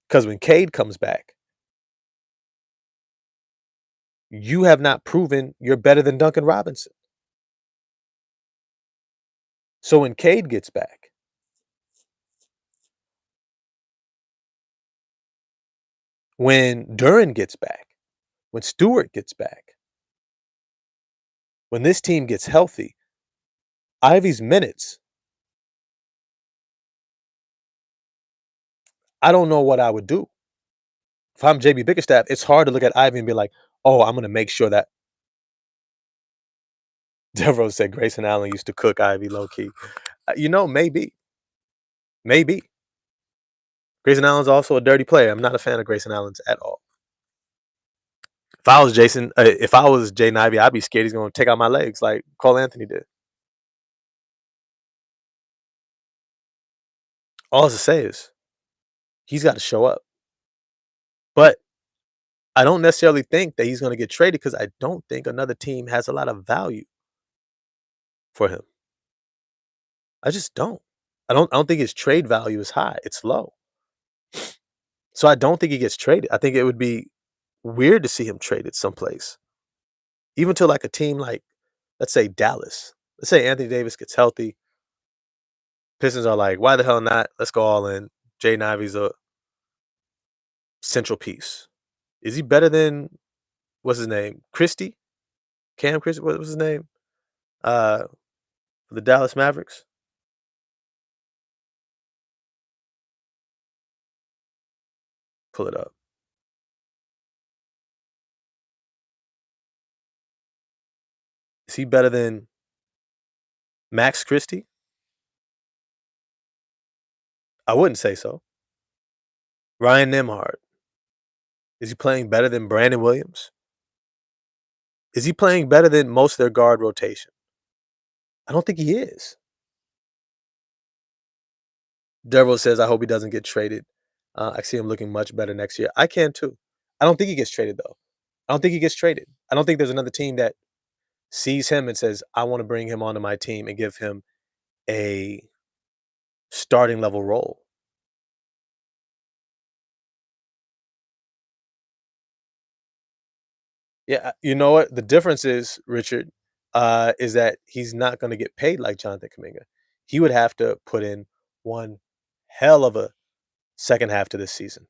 Because when Cade comes back, you have not proven you're better than Duncan Robinson. So when Cade gets back, when Duran gets back, when Stewart gets back, when this team gets healthy, Ivy's minutes, I don't know what I would do. If I'm JB Bickerstaff, it's hard to look at Ivy and be like, oh, I'm going to make sure that Devereaux said Grayson Allen used to cook Ivy low key. Maybe. Maybe. Grayson Allen's also a dirty player. I'm not a fan of Grayson Allen's at all. If I was Jaden Ivey, I'd be scared he's going to take out my legs like Cole Anthony did. All I have to say is he's got to show up. But I don't necessarily think that he's going to get traded because I don't think another team has a lot of value for him. I just don't. I don't think his trade value is high. It's low. So I don't think he gets traded. I think it would be weird to see him traded someplace. Even to like a team like, let's say Dallas. Let's say Anthony Davis gets healthy. Pistons are like, why the hell not? Let's go all in. Jaden Ivey's a central piece. Is he better than what's his name? Christie? Cam Christie? What was his name? Uh the Dallas Mavericks? Pull it up. Is he better than Max Christie? I wouldn't say so. Ryan Nimhard. Is he playing better than Brandon Williams? Is he playing better than most of their guard rotation? I don't think he is. Devereaux says, I hope he doesn't get traded. I see him looking much better next year. I can too. I don't think he gets traded, though. I don't think he gets traded. I don't think there's another team that sees him and says, I want to bring him onto my team and give him a starting level role. Yeah, you know what? The difference is, Richard, is that he's not going to get paid like Jonathan Kaminga. He would have to put in one hell of a second half to this season.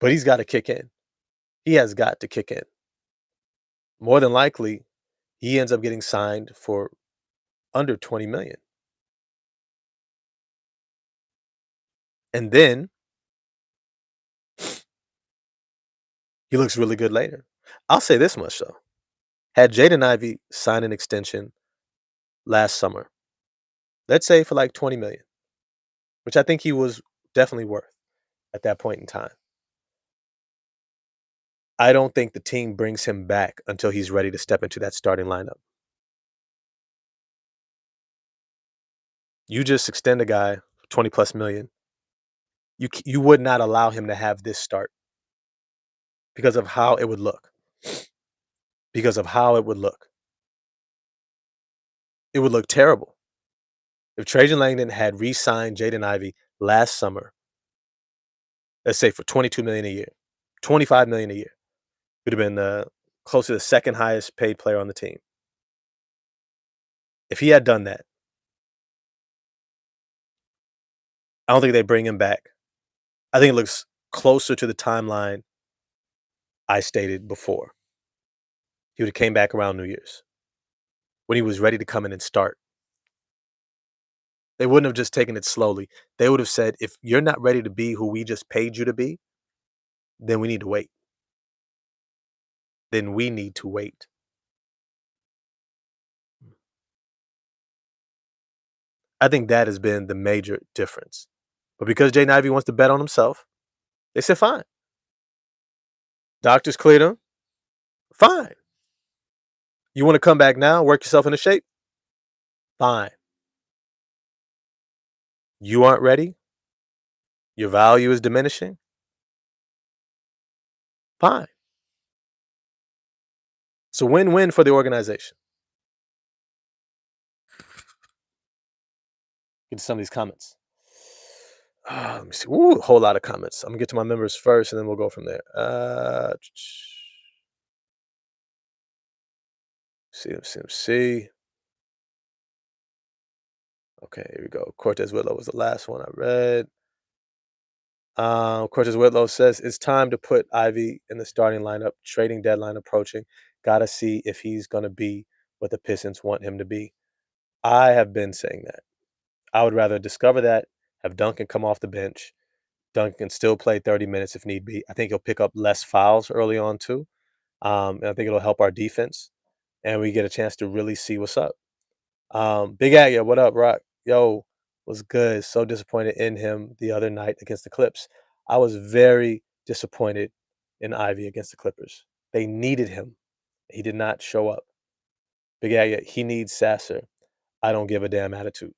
But he's got to kick in. He has got to kick in. More than likely, he ends up getting signed for under 20 million. And then he looks really good later. I'll say this much though. Had Jaden Ivey sign an extension last summer, let's say for like 20 million, which I think he was definitely worth at that point in time. I don't think the team brings him back until he's ready to step into that starting lineup. You just extend a guy 20 plus million. You would not allow him to have this start because of how it would look. Because of how it would look. It would look terrible. If Trajan Langdon had re-signed Jaden Ivey last summer, let's say for 22 million a year, 25 million a year, would have been close to the second highest paid player on the team. If he had done that, I don't think they bring him back. I think it looks closer to the timeline I stated before. He would have came back around New Year's when he was ready to come in and start. They wouldn't have just taken it slowly. They would have said, if you're not ready to be who we just paid you to be, then we need to wait. Then we need to wait. I think that has been the major difference. But because Jaden Ivey wants to bet on himself, they said, fine. Doctors cleared him. Fine. You want to come back now, work yourself into shape? Fine. You aren't ready? Your value is diminishing? Fine. It's a win-win for the organization. Get to some of these comments. Let me see. Ooh, a whole lot of comments. I'm gonna get to my members first, and then we'll go from there. See. Okay, here we go. Cortez Whitlow was the last one I read. Cortez Whitlow says it's time to put Ivy in the starting lineup. Trading deadline approaching. Got to see if he's gonna be what the Pistons want him to be. I have been saying that. I would rather discover that, have Duncan come off the bench. Duncan can still play 30 minutes if need be. I think he'll pick up less fouls early on too. And I think it'll help our defense, and we get a chance to really see what's up. Big Aggie, what up, Rock? Yo, was good. So disappointed in him the other night against the Clips. I was very disappointed in Ivy against the Clippers. They needed him. He did not show up. Big Aggie, he needs Sasser. I don't give a damn attitude.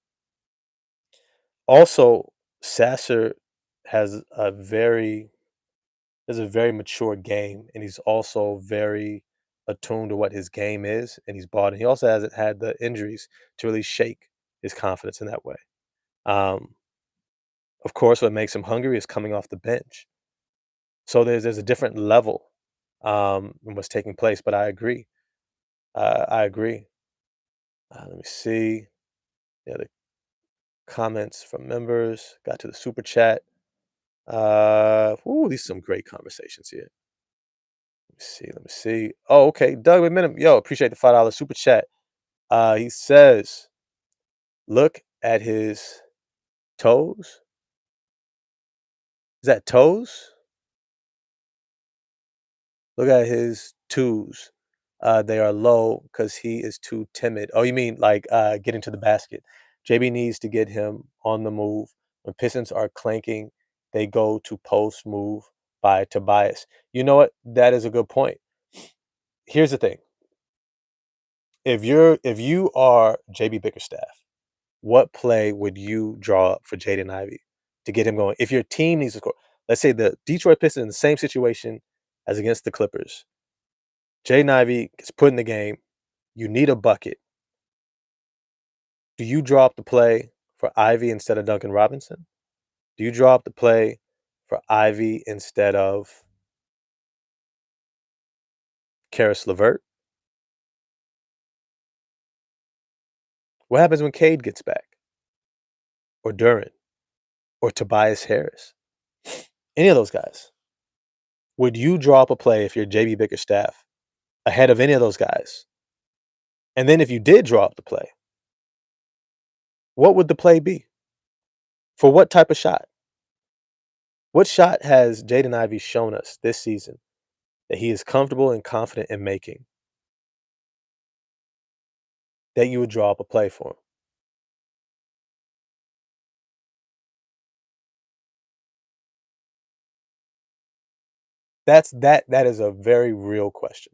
Also, Sasser has a very mature game, and he's also very attuned to what his game is, and he's bought. And he also hasn't had the injuries to really shake his confidence in that way. Um, of course, what makes him hungry is coming off the bench. So there's a different level in what's taking place. But I agree. I agree. Let me see. Yeah, the comments from members. Got to the super chat. These are some great conversations here. Let me see. Oh, okay. Doug McMinnim. Yo, appreciate the $5 super chat. He says, look at his toes. Is that toes? Look at his twos. They are low because he is too timid. Oh, you mean like getting to the basket. JB needs to get him on the move. When Pistons are clanking, they go to post move by Tobias. You know what? That is a good point. Here's the thing. If you are JB Bickerstaff, what play would you draw up for Jaden Ivey to get him going? If your team needs to score, let's say the Detroit Pistons in the same situation as against the Clippers. Jaden Ivey gets put in the game. You need a bucket. Do you draw up the play for Ivy instead of Duncan Robinson? Do you draw up the play for Ivy instead of Karis LeVert? What happens when Cade gets back? Or Duran? Or Tobias Harris? Any of those guys. Would you draw up a play if you're JB Bickerstaff ahead of any of those guys? And then if you did draw up the play, what would the play be? For what type of shot? What shot has Jaden Ivey shown us this season that he is comfortable and confident in making? that you would draw up a play for him? That is a very real question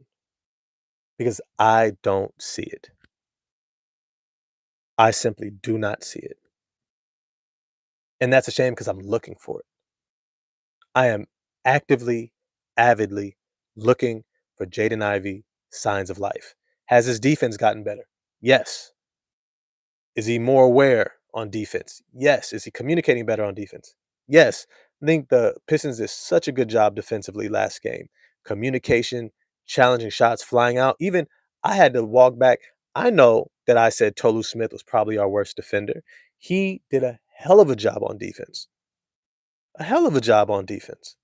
because I don't see it. I simply do not see it. And that's a shame because I'm looking for it. I am actively, avidly looking for Jaden Ivey signs of life. Has his defense gotten better? Yes. Is he more aware on defense? Yes. Is he communicating better on defense? Yes. I think the Pistons did such a good job defensively last game. Communication, challenging shots, flying out. Even I had to walk back. I know that I said Tolu Smith was probably our worst defender. He did a hell of a job on defense. A hell of a job on defense.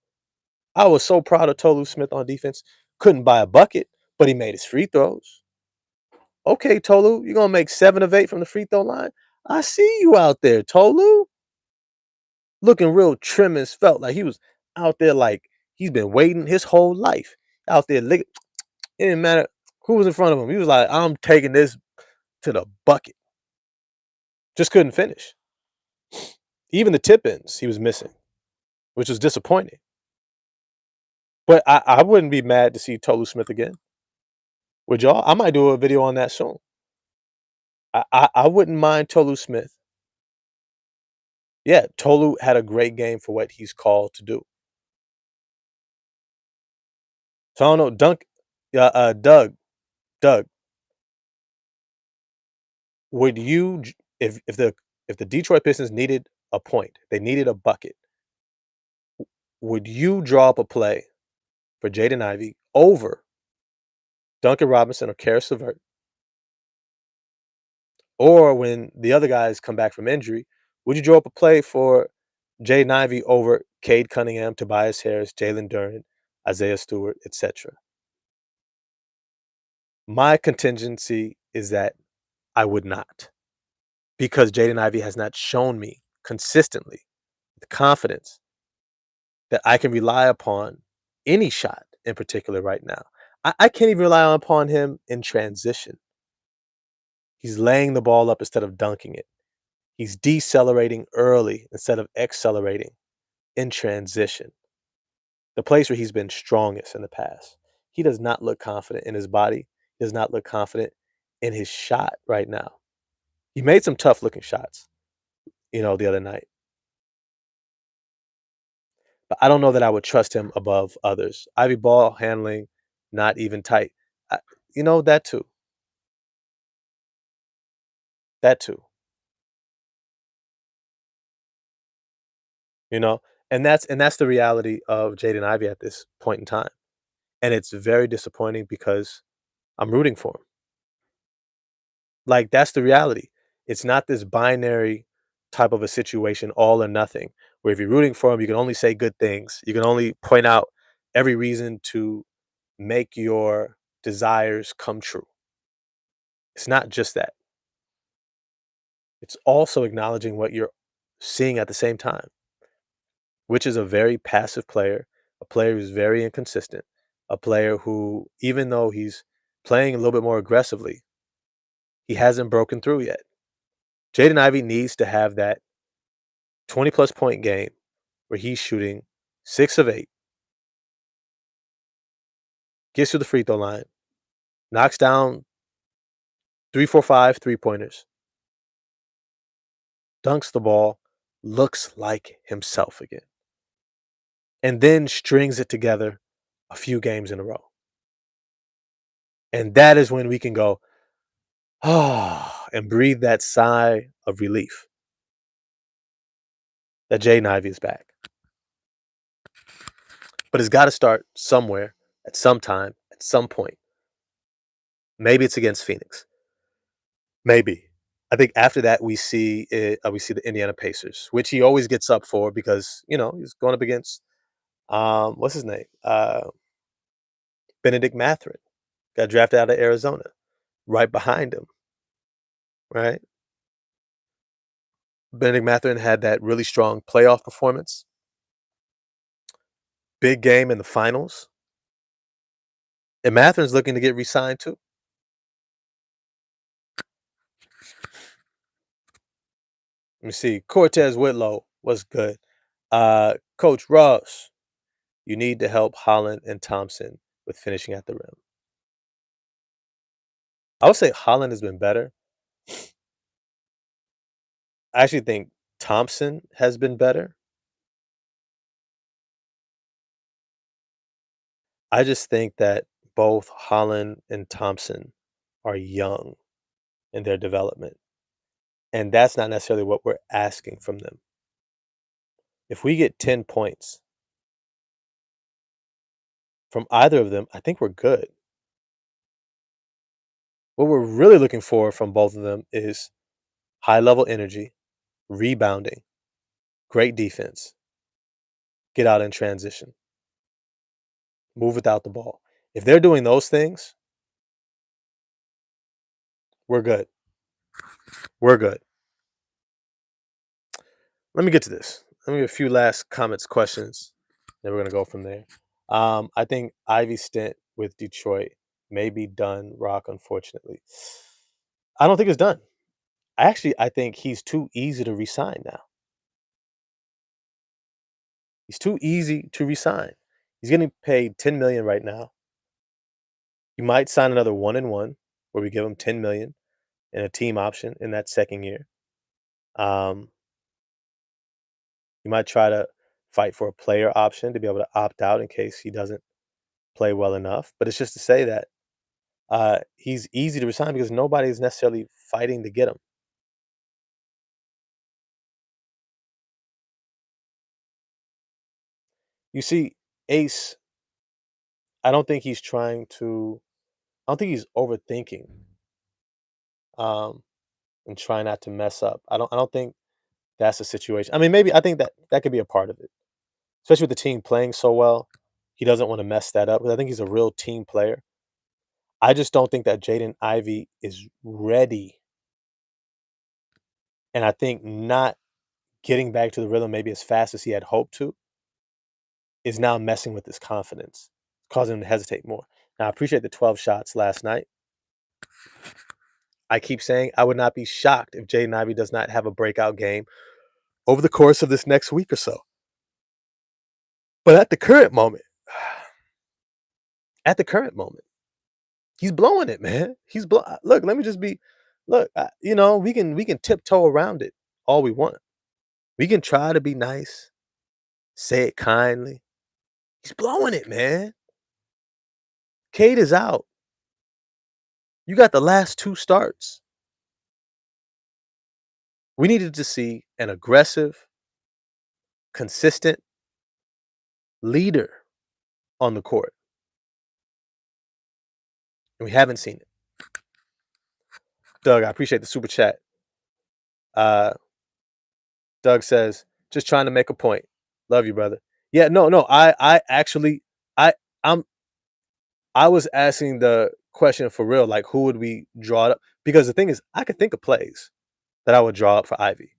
I was so proud of Tolu Smith on defense. Couldn't buy a bucket, but he made his free throws. Okay, Tolu, you're gonna make 7 of 8 from the free throw line. I see you out there, Tolu. Looking real trim and felt like he was out there like he's been waiting his whole life. Out there licking. It didn't matter who was in front of him. He was like, I'm taking this to the bucket. Just couldn't finish. Even the tip ins he was missing, which was disappointing. But I wouldn't be mad to see Tolu Smith again. Would y'all? I might do a video on that soon. I wouldn't mind Tolu Smith. Yeah, Tolu had a great game for what he's called to do. So I don't know, Doug, would you if the Detroit Pistons needed a point, they needed a bucket, would you draw up a play for Jaden Ivey over Duncan Robinson or Karis LeVert, or when the other guys come back from injury, would you draw up a play for Jaden Ivey over Cade Cunningham, Tobias Harris, Jalen Duren, Isaiah Stewart, etc.? My contingency is that I would not, because Jaden Ivey has not shown me consistently the confidence that I can rely upon any shot in particular right now. I can't even rely upon him in transition. He's laying the ball up instead of dunking it. He's decelerating early instead of accelerating in transition. The place where he's been strongest in the past. He does not look confident in his body. He does not look confident in his shot right now. He made some tough looking shots, the other night. But I don't know that I would trust him above others. Ivy ball handling, not even tight. I, that too. That too. You know, and that's the reality of Jaden Ivey at this point in time. And it's very disappointing because I'm rooting for him. Like that's the reality. It's not this binary type of a situation, all or nothing, where if you're rooting for him, you can only say good things. You can only point out every reason to make your desires come true. It's not just that. It's also acknowledging what you're seeing at the same time, which is a very passive player, a player who's very inconsistent, a player who, even though he's playing a little bit more aggressively, he hasn't broken through yet. Jaden Ivey needs to have that 20 plus point game where he's shooting 6 of 8, gets to the free throw line, knocks down 3, 4, 5 3 pointers, dunks the ball, looks like himself again, and then strings it together a few games in a row. And that is when we can go, ah, and breathe that sigh of relief that Jaden Ivey is back. But it's got to start somewhere, at some time, at some point. Maybe it's against Phoenix. Maybe. I think after that we see the Indiana Pacers, which he always gets up for because he's going up against what's his name, Benedict Mathurin, got drafted out of Arizona, right behind him, right. Benedict Mathurin had that really strong playoff performance, big game in the finals, and Mathurin's looking to get re-signed too. Let me see. Cortez Whitlow was good. Coach Ross, you need to help Holland and Thompson with finishing at the rim. I would say Holland has been better. I actually think Thompson has been better. I just think that both Holland and Thompson are young in their development, and that's not necessarily what we're asking from them. If we get 10 points from either of them, I think we're good. What we're really looking for from both of them is high level energy, rebounding, great defense, get out in transition, move without the ball. If they're doing those things, we're good. We're good. Let me get to this. Let me get a few last comments, questions. Then we're gonna go from there. I think Ivy's stint with Detroit may be done. Rock, unfortunately, I don't think it's done. I think he's too easy to resign now. He's too easy to resign. He's getting paid 10 million right now. You might sign another 1-and-1 where we give him 10 million and a team option in that second year. Um, you might try to fight for a player option to be able to opt out in case he doesn't play well enough. But it's just to say that he's easy to resign because nobody's necessarily fighting to get him. You see, Ace, I don't think he's trying to. I don't think he's overthinking um, and trying not to mess up. I don't think that's the situation. I mean, maybe I think that that could be a part of it, especially with the team playing so well. He doesn't want to mess that up because I think he's a real team player. I just don't think that Jaden Ivey is ready, and I think not getting back to the rhythm maybe as fast as he had hoped to is now messing with his confidence, causing him to hesitate more. Now, I appreciate the 12 shots last night. I keep saying I would not be shocked if Jaden Ivey does not have a breakout game over the course of this next week or so. But at the current moment, he's blowing it, man. Look, let me just be look, we can tiptoe around it all we want. We can try to be nice, say it kindly. He's blowing it, man. Cade is out. You got the last two starts. We needed to see an aggressive, consistent leader on the court, and we haven't seen it. Doug, I appreciate the super chat. Uh, Doug says, "Just trying to make a point. Love you, brother." Yeah, no, no. I actually, I, I'm, I was asking the question for real. Like, who would we draw it up? Because the thing is, I could think of plays that I would draw up for Ivy.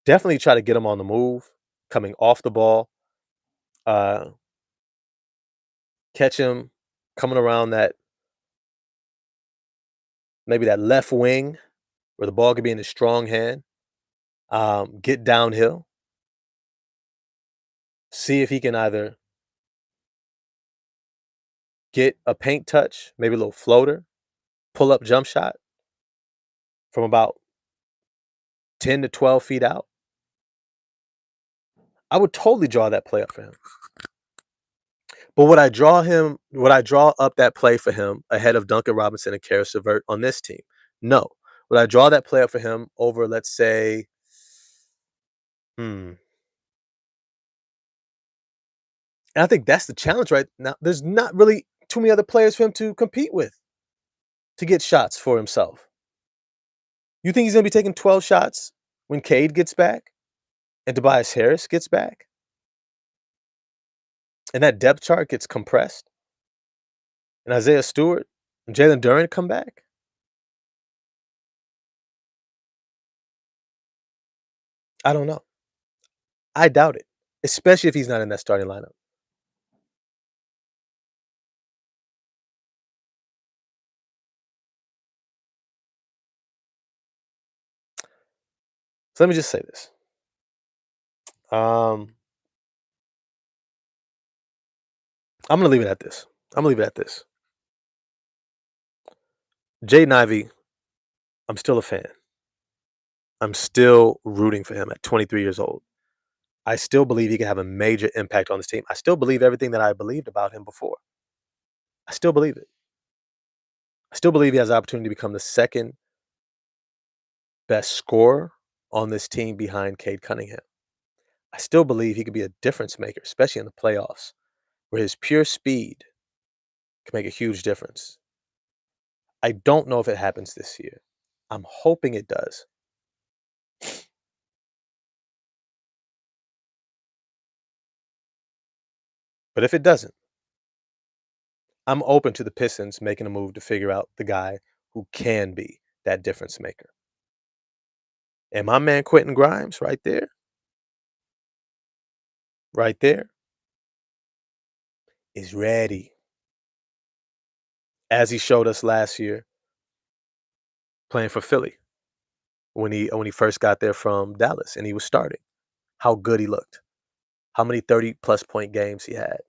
Definitely try to get him on the move, coming off the ball. Uh, Catch him coming around that maybe that left wing where the ball could be in his strong hand. Get downhill, see if he can either get a paint touch, maybe a little floater, pull up jump shot from about 10 to 12 feet out. I would totally draw that play up for him. But would I draw up that play for him ahead of Duncan Robinson and Karis LeVert on this team? No. Would I draw that play up for him over, let's say, hmm. And I think that's the challenge right now. There's not really too many other players for him to compete with to get shots for himself. You think he's going to be taking 12 shots when Cade gets back and Tobias Harris gets back and that depth chart gets compressed and Isaiah Stewart and Jalen Duren come back? I don't know. I doubt it, especially if he's not in that starting lineup. So let me just say this. Um, I'm gonna leave it at this. I'm gonna leave it at this. Jaden Ivey, I'm still a fan. I'm still rooting for him at 23 years old. I still believe he can have a major impact on this team. I still believe everything that I believed about him before. I still believe it. I still believe he has the opportunity to become the second best scorer on this team behind Cade Cunningham. I still believe he could be a difference maker, especially in the playoffs, where his pure speed can make a huge difference. I don't know if it happens this year. I'm hoping it does. But if it doesn't, I'm open to the Pistons making a move to figure out the guy who can be that difference maker. And my man Quentin Grimes right there, is ready. As he showed us last year playing for Philly when he first got there from Dallas and he was starting. How good he looked. How many 30-plus point games he had.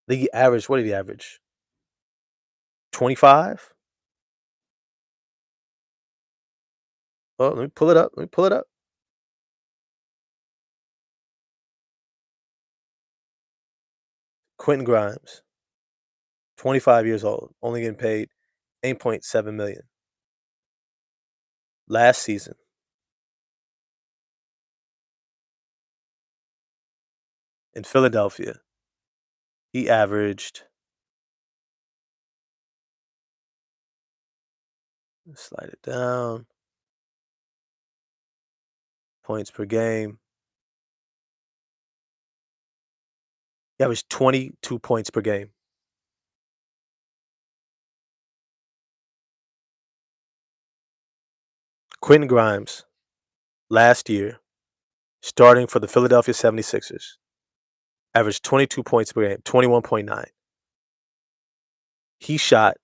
I think he averaged, what did he average? 25? Oh, let me pull it up. Let me pull it up. Quentin Grimes, 25 years old, only getting paid 8.7 million. Last season, in Philadelphia, he averaged, slide it down, points per game. He averaged 22 points per game. Quentin Grimes, last year, starting for the Philadelphia 76ers, averaged 22 points per game, 21.9. He shot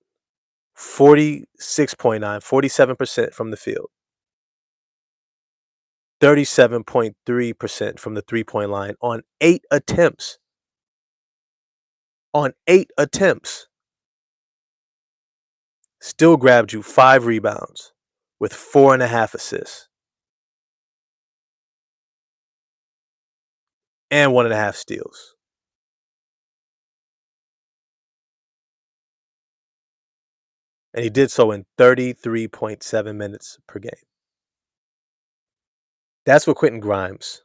46.9, 47% from the field, 37.3% from the three-point line on 8 attempts. On 8 attempts. Still grabbed you 5 rebounds with 4.5 assists and 1.5 steals. And he did so in 33.7 minutes per game. That's what Quentin Grimes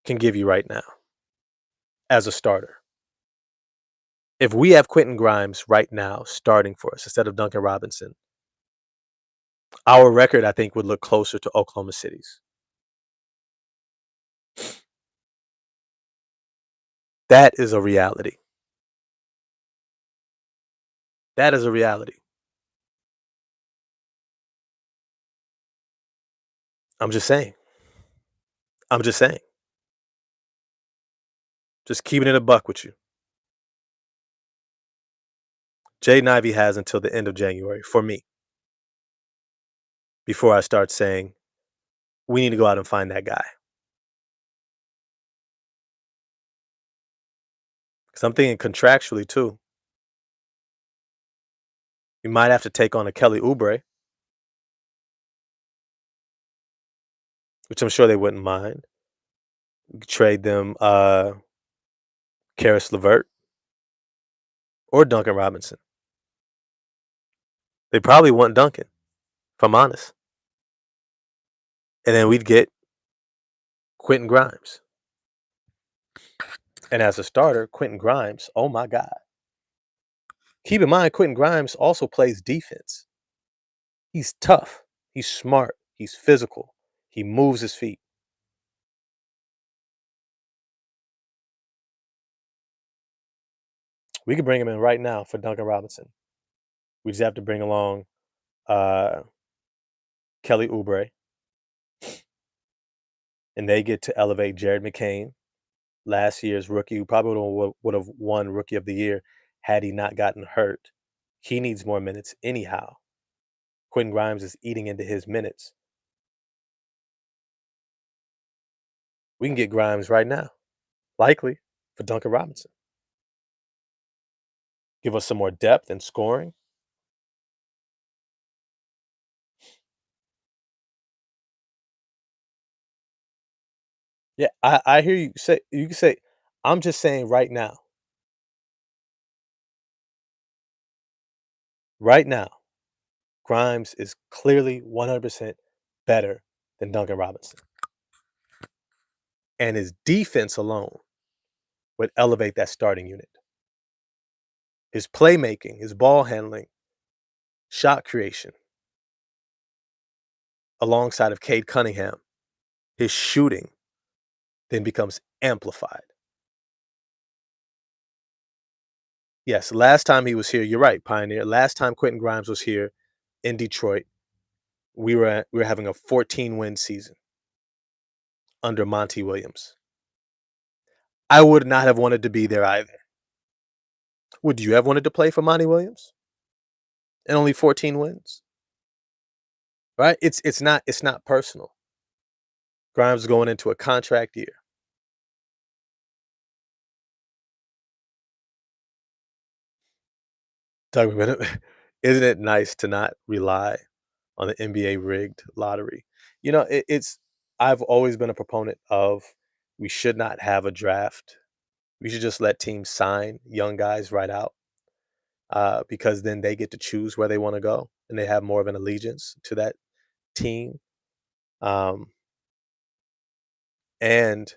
can give you right now as a starter. If we have Quentin Grimes right now starting for us instead of Duncan Robinson, our record, I think, would look closer to Oklahoma City's. That is a reality. That is a reality. I'm just saying. I'm just saying. Just keeping it a buck with you. Jaden Ivey has until the end of January for me before I start saying we need to go out and find that guy. Because I'm thinking contractually too. You might have to take on a Kelly Oubre, which I'm sure they wouldn't mind. You could trade them Karis LeVert or Duncan Robinson. They probably want Duncan, if I'm honest. And then we'd get Quentin Grimes. And as a starter, Quentin Grimes, oh my God. Keep in mind, Quentin Grimes also plays defense. He's tough. He's smart. He's physical. He moves his feet. We could bring him in right now for Duncan Robinson. We just have to bring along uh, Kelly Oubre, and they get to elevate Jared McCain, last year's rookie, who probably would have won Rookie of the Year had he not gotten hurt. He needs more minutes anyhow. Quentin Grimes is eating into his minutes. We can get Grimes right now, likely for Duncan Robinson. Give us some more depth and scoring. Yeah, I hear you say. You can say, I'm just saying right now, Grimes is clearly 100% better than Duncan Robinson, and his defense alone would elevate that starting unit. His playmaking, his ball handling, shot creation, alongside of Cade Cunningham, his shooting then becomes amplified. Yes, last time he was here, you're right, Pioneer. Last time Quentin Grimes was here in Detroit, we were having a 14-win season under Monty Williams. I would not have wanted to be there either. Would you have wanted to play for Monty Williams and only 14 wins? Right? It's not personal. Grimes is going into a contract year. Doug, isn't it nice to not rely on the NBA rigged lottery? It's I've always been a proponent of we should not have a draft. We should just let teams sign young guys right out, because then they get to choose where they want to go and they have more of an allegiance to that team. Um, and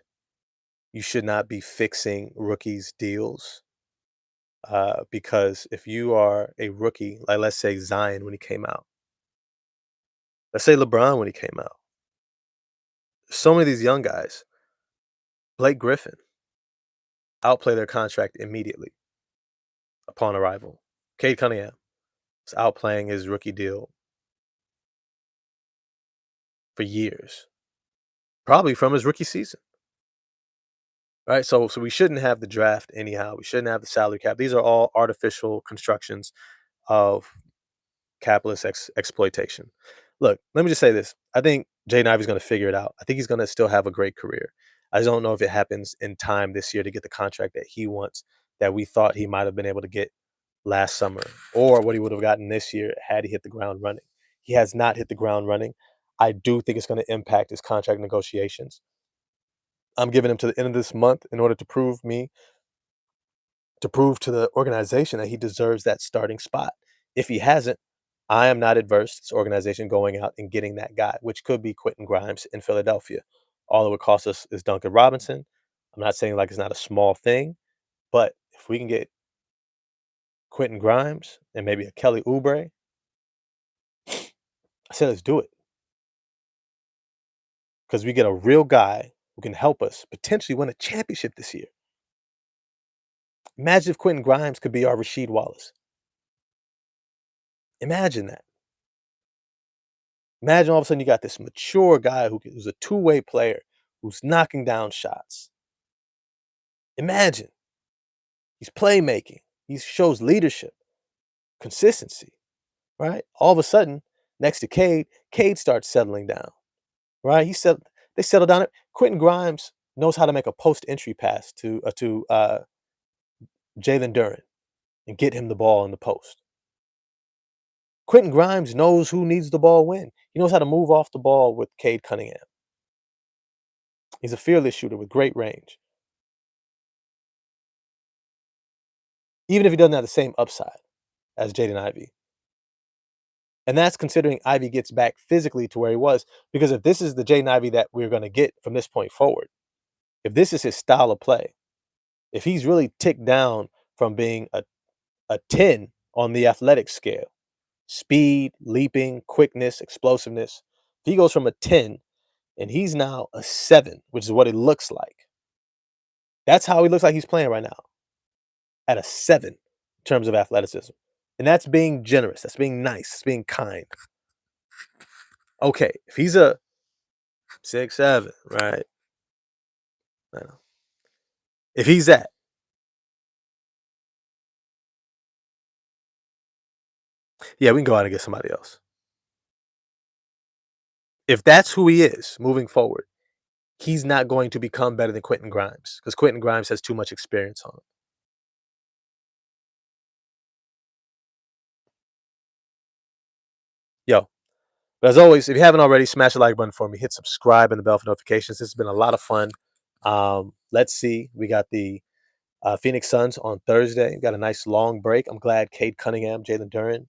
you should not be fixing rookies' deals, because if you are a rookie, like let's say Zion when he came out, let's say LeBron when he came out, so many of these young guys, Blake Griffin, outplay their contract immediately upon arrival. Cade Cunningham is outplaying his rookie deal for years, probably from his rookie season. Right. So we shouldn't have the draft anyhow. We shouldn't have the salary cap. These are all artificial constructions of capitalist exploitation. Look, let me just say this. I think Jaden Ivey's going to figure it out. I think he's going to still have a great career. I just don't know if it happens in time this year to get the contract that he wants, that we thought he might have been able to get last summer, or what he would have gotten this year had he hit the ground running. He has not hit the ground running. I do think it's going to impact his contract negotiations. I'm giving him to the end of this month in order to prove to the organization that he deserves that starting spot. If he hasn't, I am not adverse to this organization going out and getting that guy, which could be Quentin Grimes in Philadelphia. All it would cost us is Duncan Robinson. I'm not saying like it's not a small thing, but if we can get Quentin Grimes and maybe a Kelly Oubre, I said let's do it, because we get a real guy who can help us potentially win a championship this year. Imagine if Quentin Grimes could be our Rasheed Wallace. Imagine that. Imagine all of a sudden you got this mature guy who's a two-way player who's knocking down shots. Imagine he's playmaking. He shows leadership, consistency, right? All of a sudden, next to Cade starts settling down, right? They settle down. Quentin Grimes knows how to make a post-entry pass to Jalen Duren and get him the ball in the post. Quentin Grimes knows who needs the ball when. He knows how to move off the ball with Cade Cunningham. He's a fearless shooter with great range. Even if he doesn't have the same upside as Jaden Ivey. And that's considering Ivy gets back physically to where he was. Because if this is the Jaden Ivey that we're going to get from this point forward, if this is his style of play, if he's really ticked down from being a 10 on the athletic scale, speed, leaping, quickness, explosiveness, if he goes from a 10 and he's now a 7, which is what it looks like. That's how he looks like he's playing right now, at a 7 in terms of athleticism. And that's being generous. That's being nice. That's being kind. Okay, if he's a 6'7", right? I know. If he's that, yeah, we can go out and get somebody else. If that's who he is moving forward, he's not going to become better than Quentin Grimes because Quentin Grimes has too much experience on him. Yo, but as always, if you haven't already, smash the like button for me. Hit subscribe and the bell for notifications. This has been a lot of fun. Let's see. We got the Phoenix Suns on Thursday. Got a nice long break. I'm glad Cade Cunningham, Jalen Duren,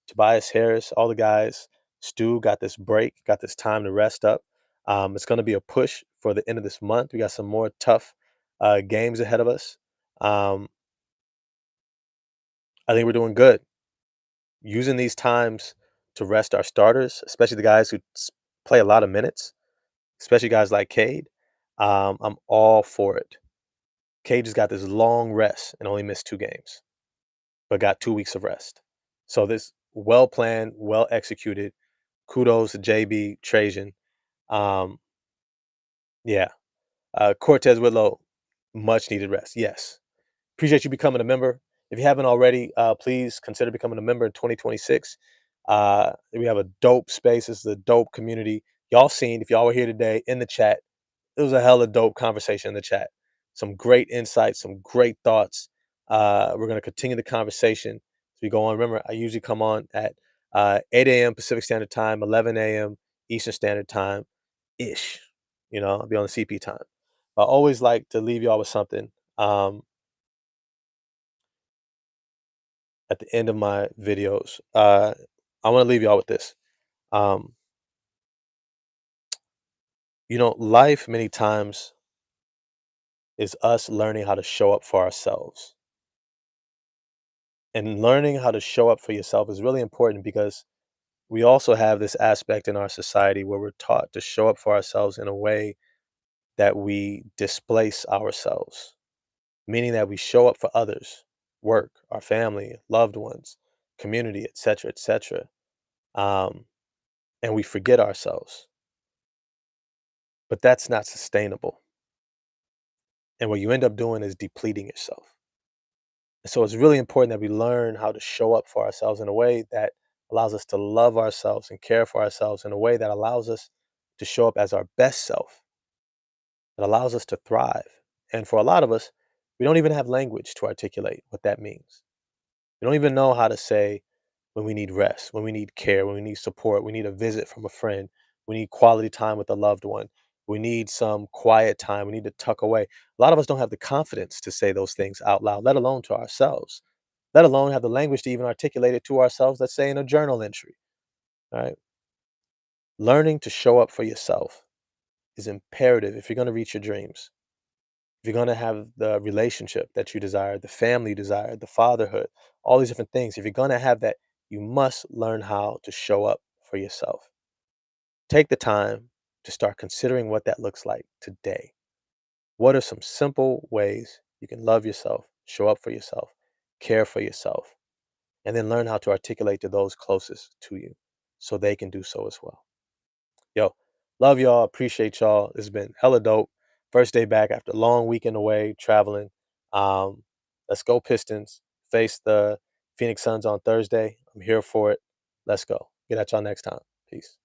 Tobias Harris, all the guys, Stu got this break, got this time to rest up. It's going to be a push for the end of this month. We got some more tough games ahead of us. Um, I think we're doing good. Using these times to rest our starters, especially the guys who play a lot of minutes, especially guys like Cade. I'm all for it. Cade just got this long rest and only missed 2 games, but got 2 weeks of rest. So this well planned, well executed. Kudos to JB Trajan. Um, yeah. Cortez Whitlow, much needed rest. Yes. Appreciate you becoming a member. If you haven't already, please consider becoming a member in 2026. We have a dope space. This is a dope community. Y'all seen, if y'all were here today in the chat, it was a hella dope conversation in the chat. Some great insights, some great thoughts. We're going to continue the conversation as we go on. Remember, I usually come on at 8 a.m. Pacific Standard Time, 11 a.m. Eastern Standard Time ish. I'll be on the CP time. I always like to leave y'all with something at the end of my videos. I want to leave y'all with this. Um, life many times is us learning how to show up for ourselves. And learning how to show up for yourself is really important because we also have this aspect in our society where we're taught to show up for ourselves in a way that we displace ourselves, meaning that we show up for others, work, our family, loved ones, community, etc., etc., um, and we forget ourselves. But that's not sustainable. And what you end up doing is depleting yourself. So it's really important that we learn how to show up for ourselves in a way that allows us to love ourselves and care for ourselves in a way that allows us to show up as our best self, that allows us to thrive. And for a lot of us, we don't even have language to articulate what that means. We don't even know how to say when we need rest, when we need care, when we need support, we need a visit from a friend, we need quality time with a loved one, we need some quiet time, we need to tuck away. A lot of us don't have the confidence to say those things out loud, let alone to ourselves, let alone have the language to even articulate it to ourselves, let's say in a journal entry. All right. Learning to show up for yourself is imperative if you're going to reach your dreams. If you're going to have the relationship that you desire, the family you desire, the fatherhood, all these different things, if you're going to have that, you must learn how to show up for yourself. Take the time to start considering what that looks like today. What are some simple ways you can love yourself, show up for yourself, care for yourself, and then learn how to articulate to those closest to you so they can do so as well. Yo, love y'all. Appreciate y'all. It's been hella dope. First day back after a long weekend away traveling. Um, let's go Pistons. Face the Phoenix Suns on Thursday. I'm here for it. Let's go. Get at y'all next time. Peace.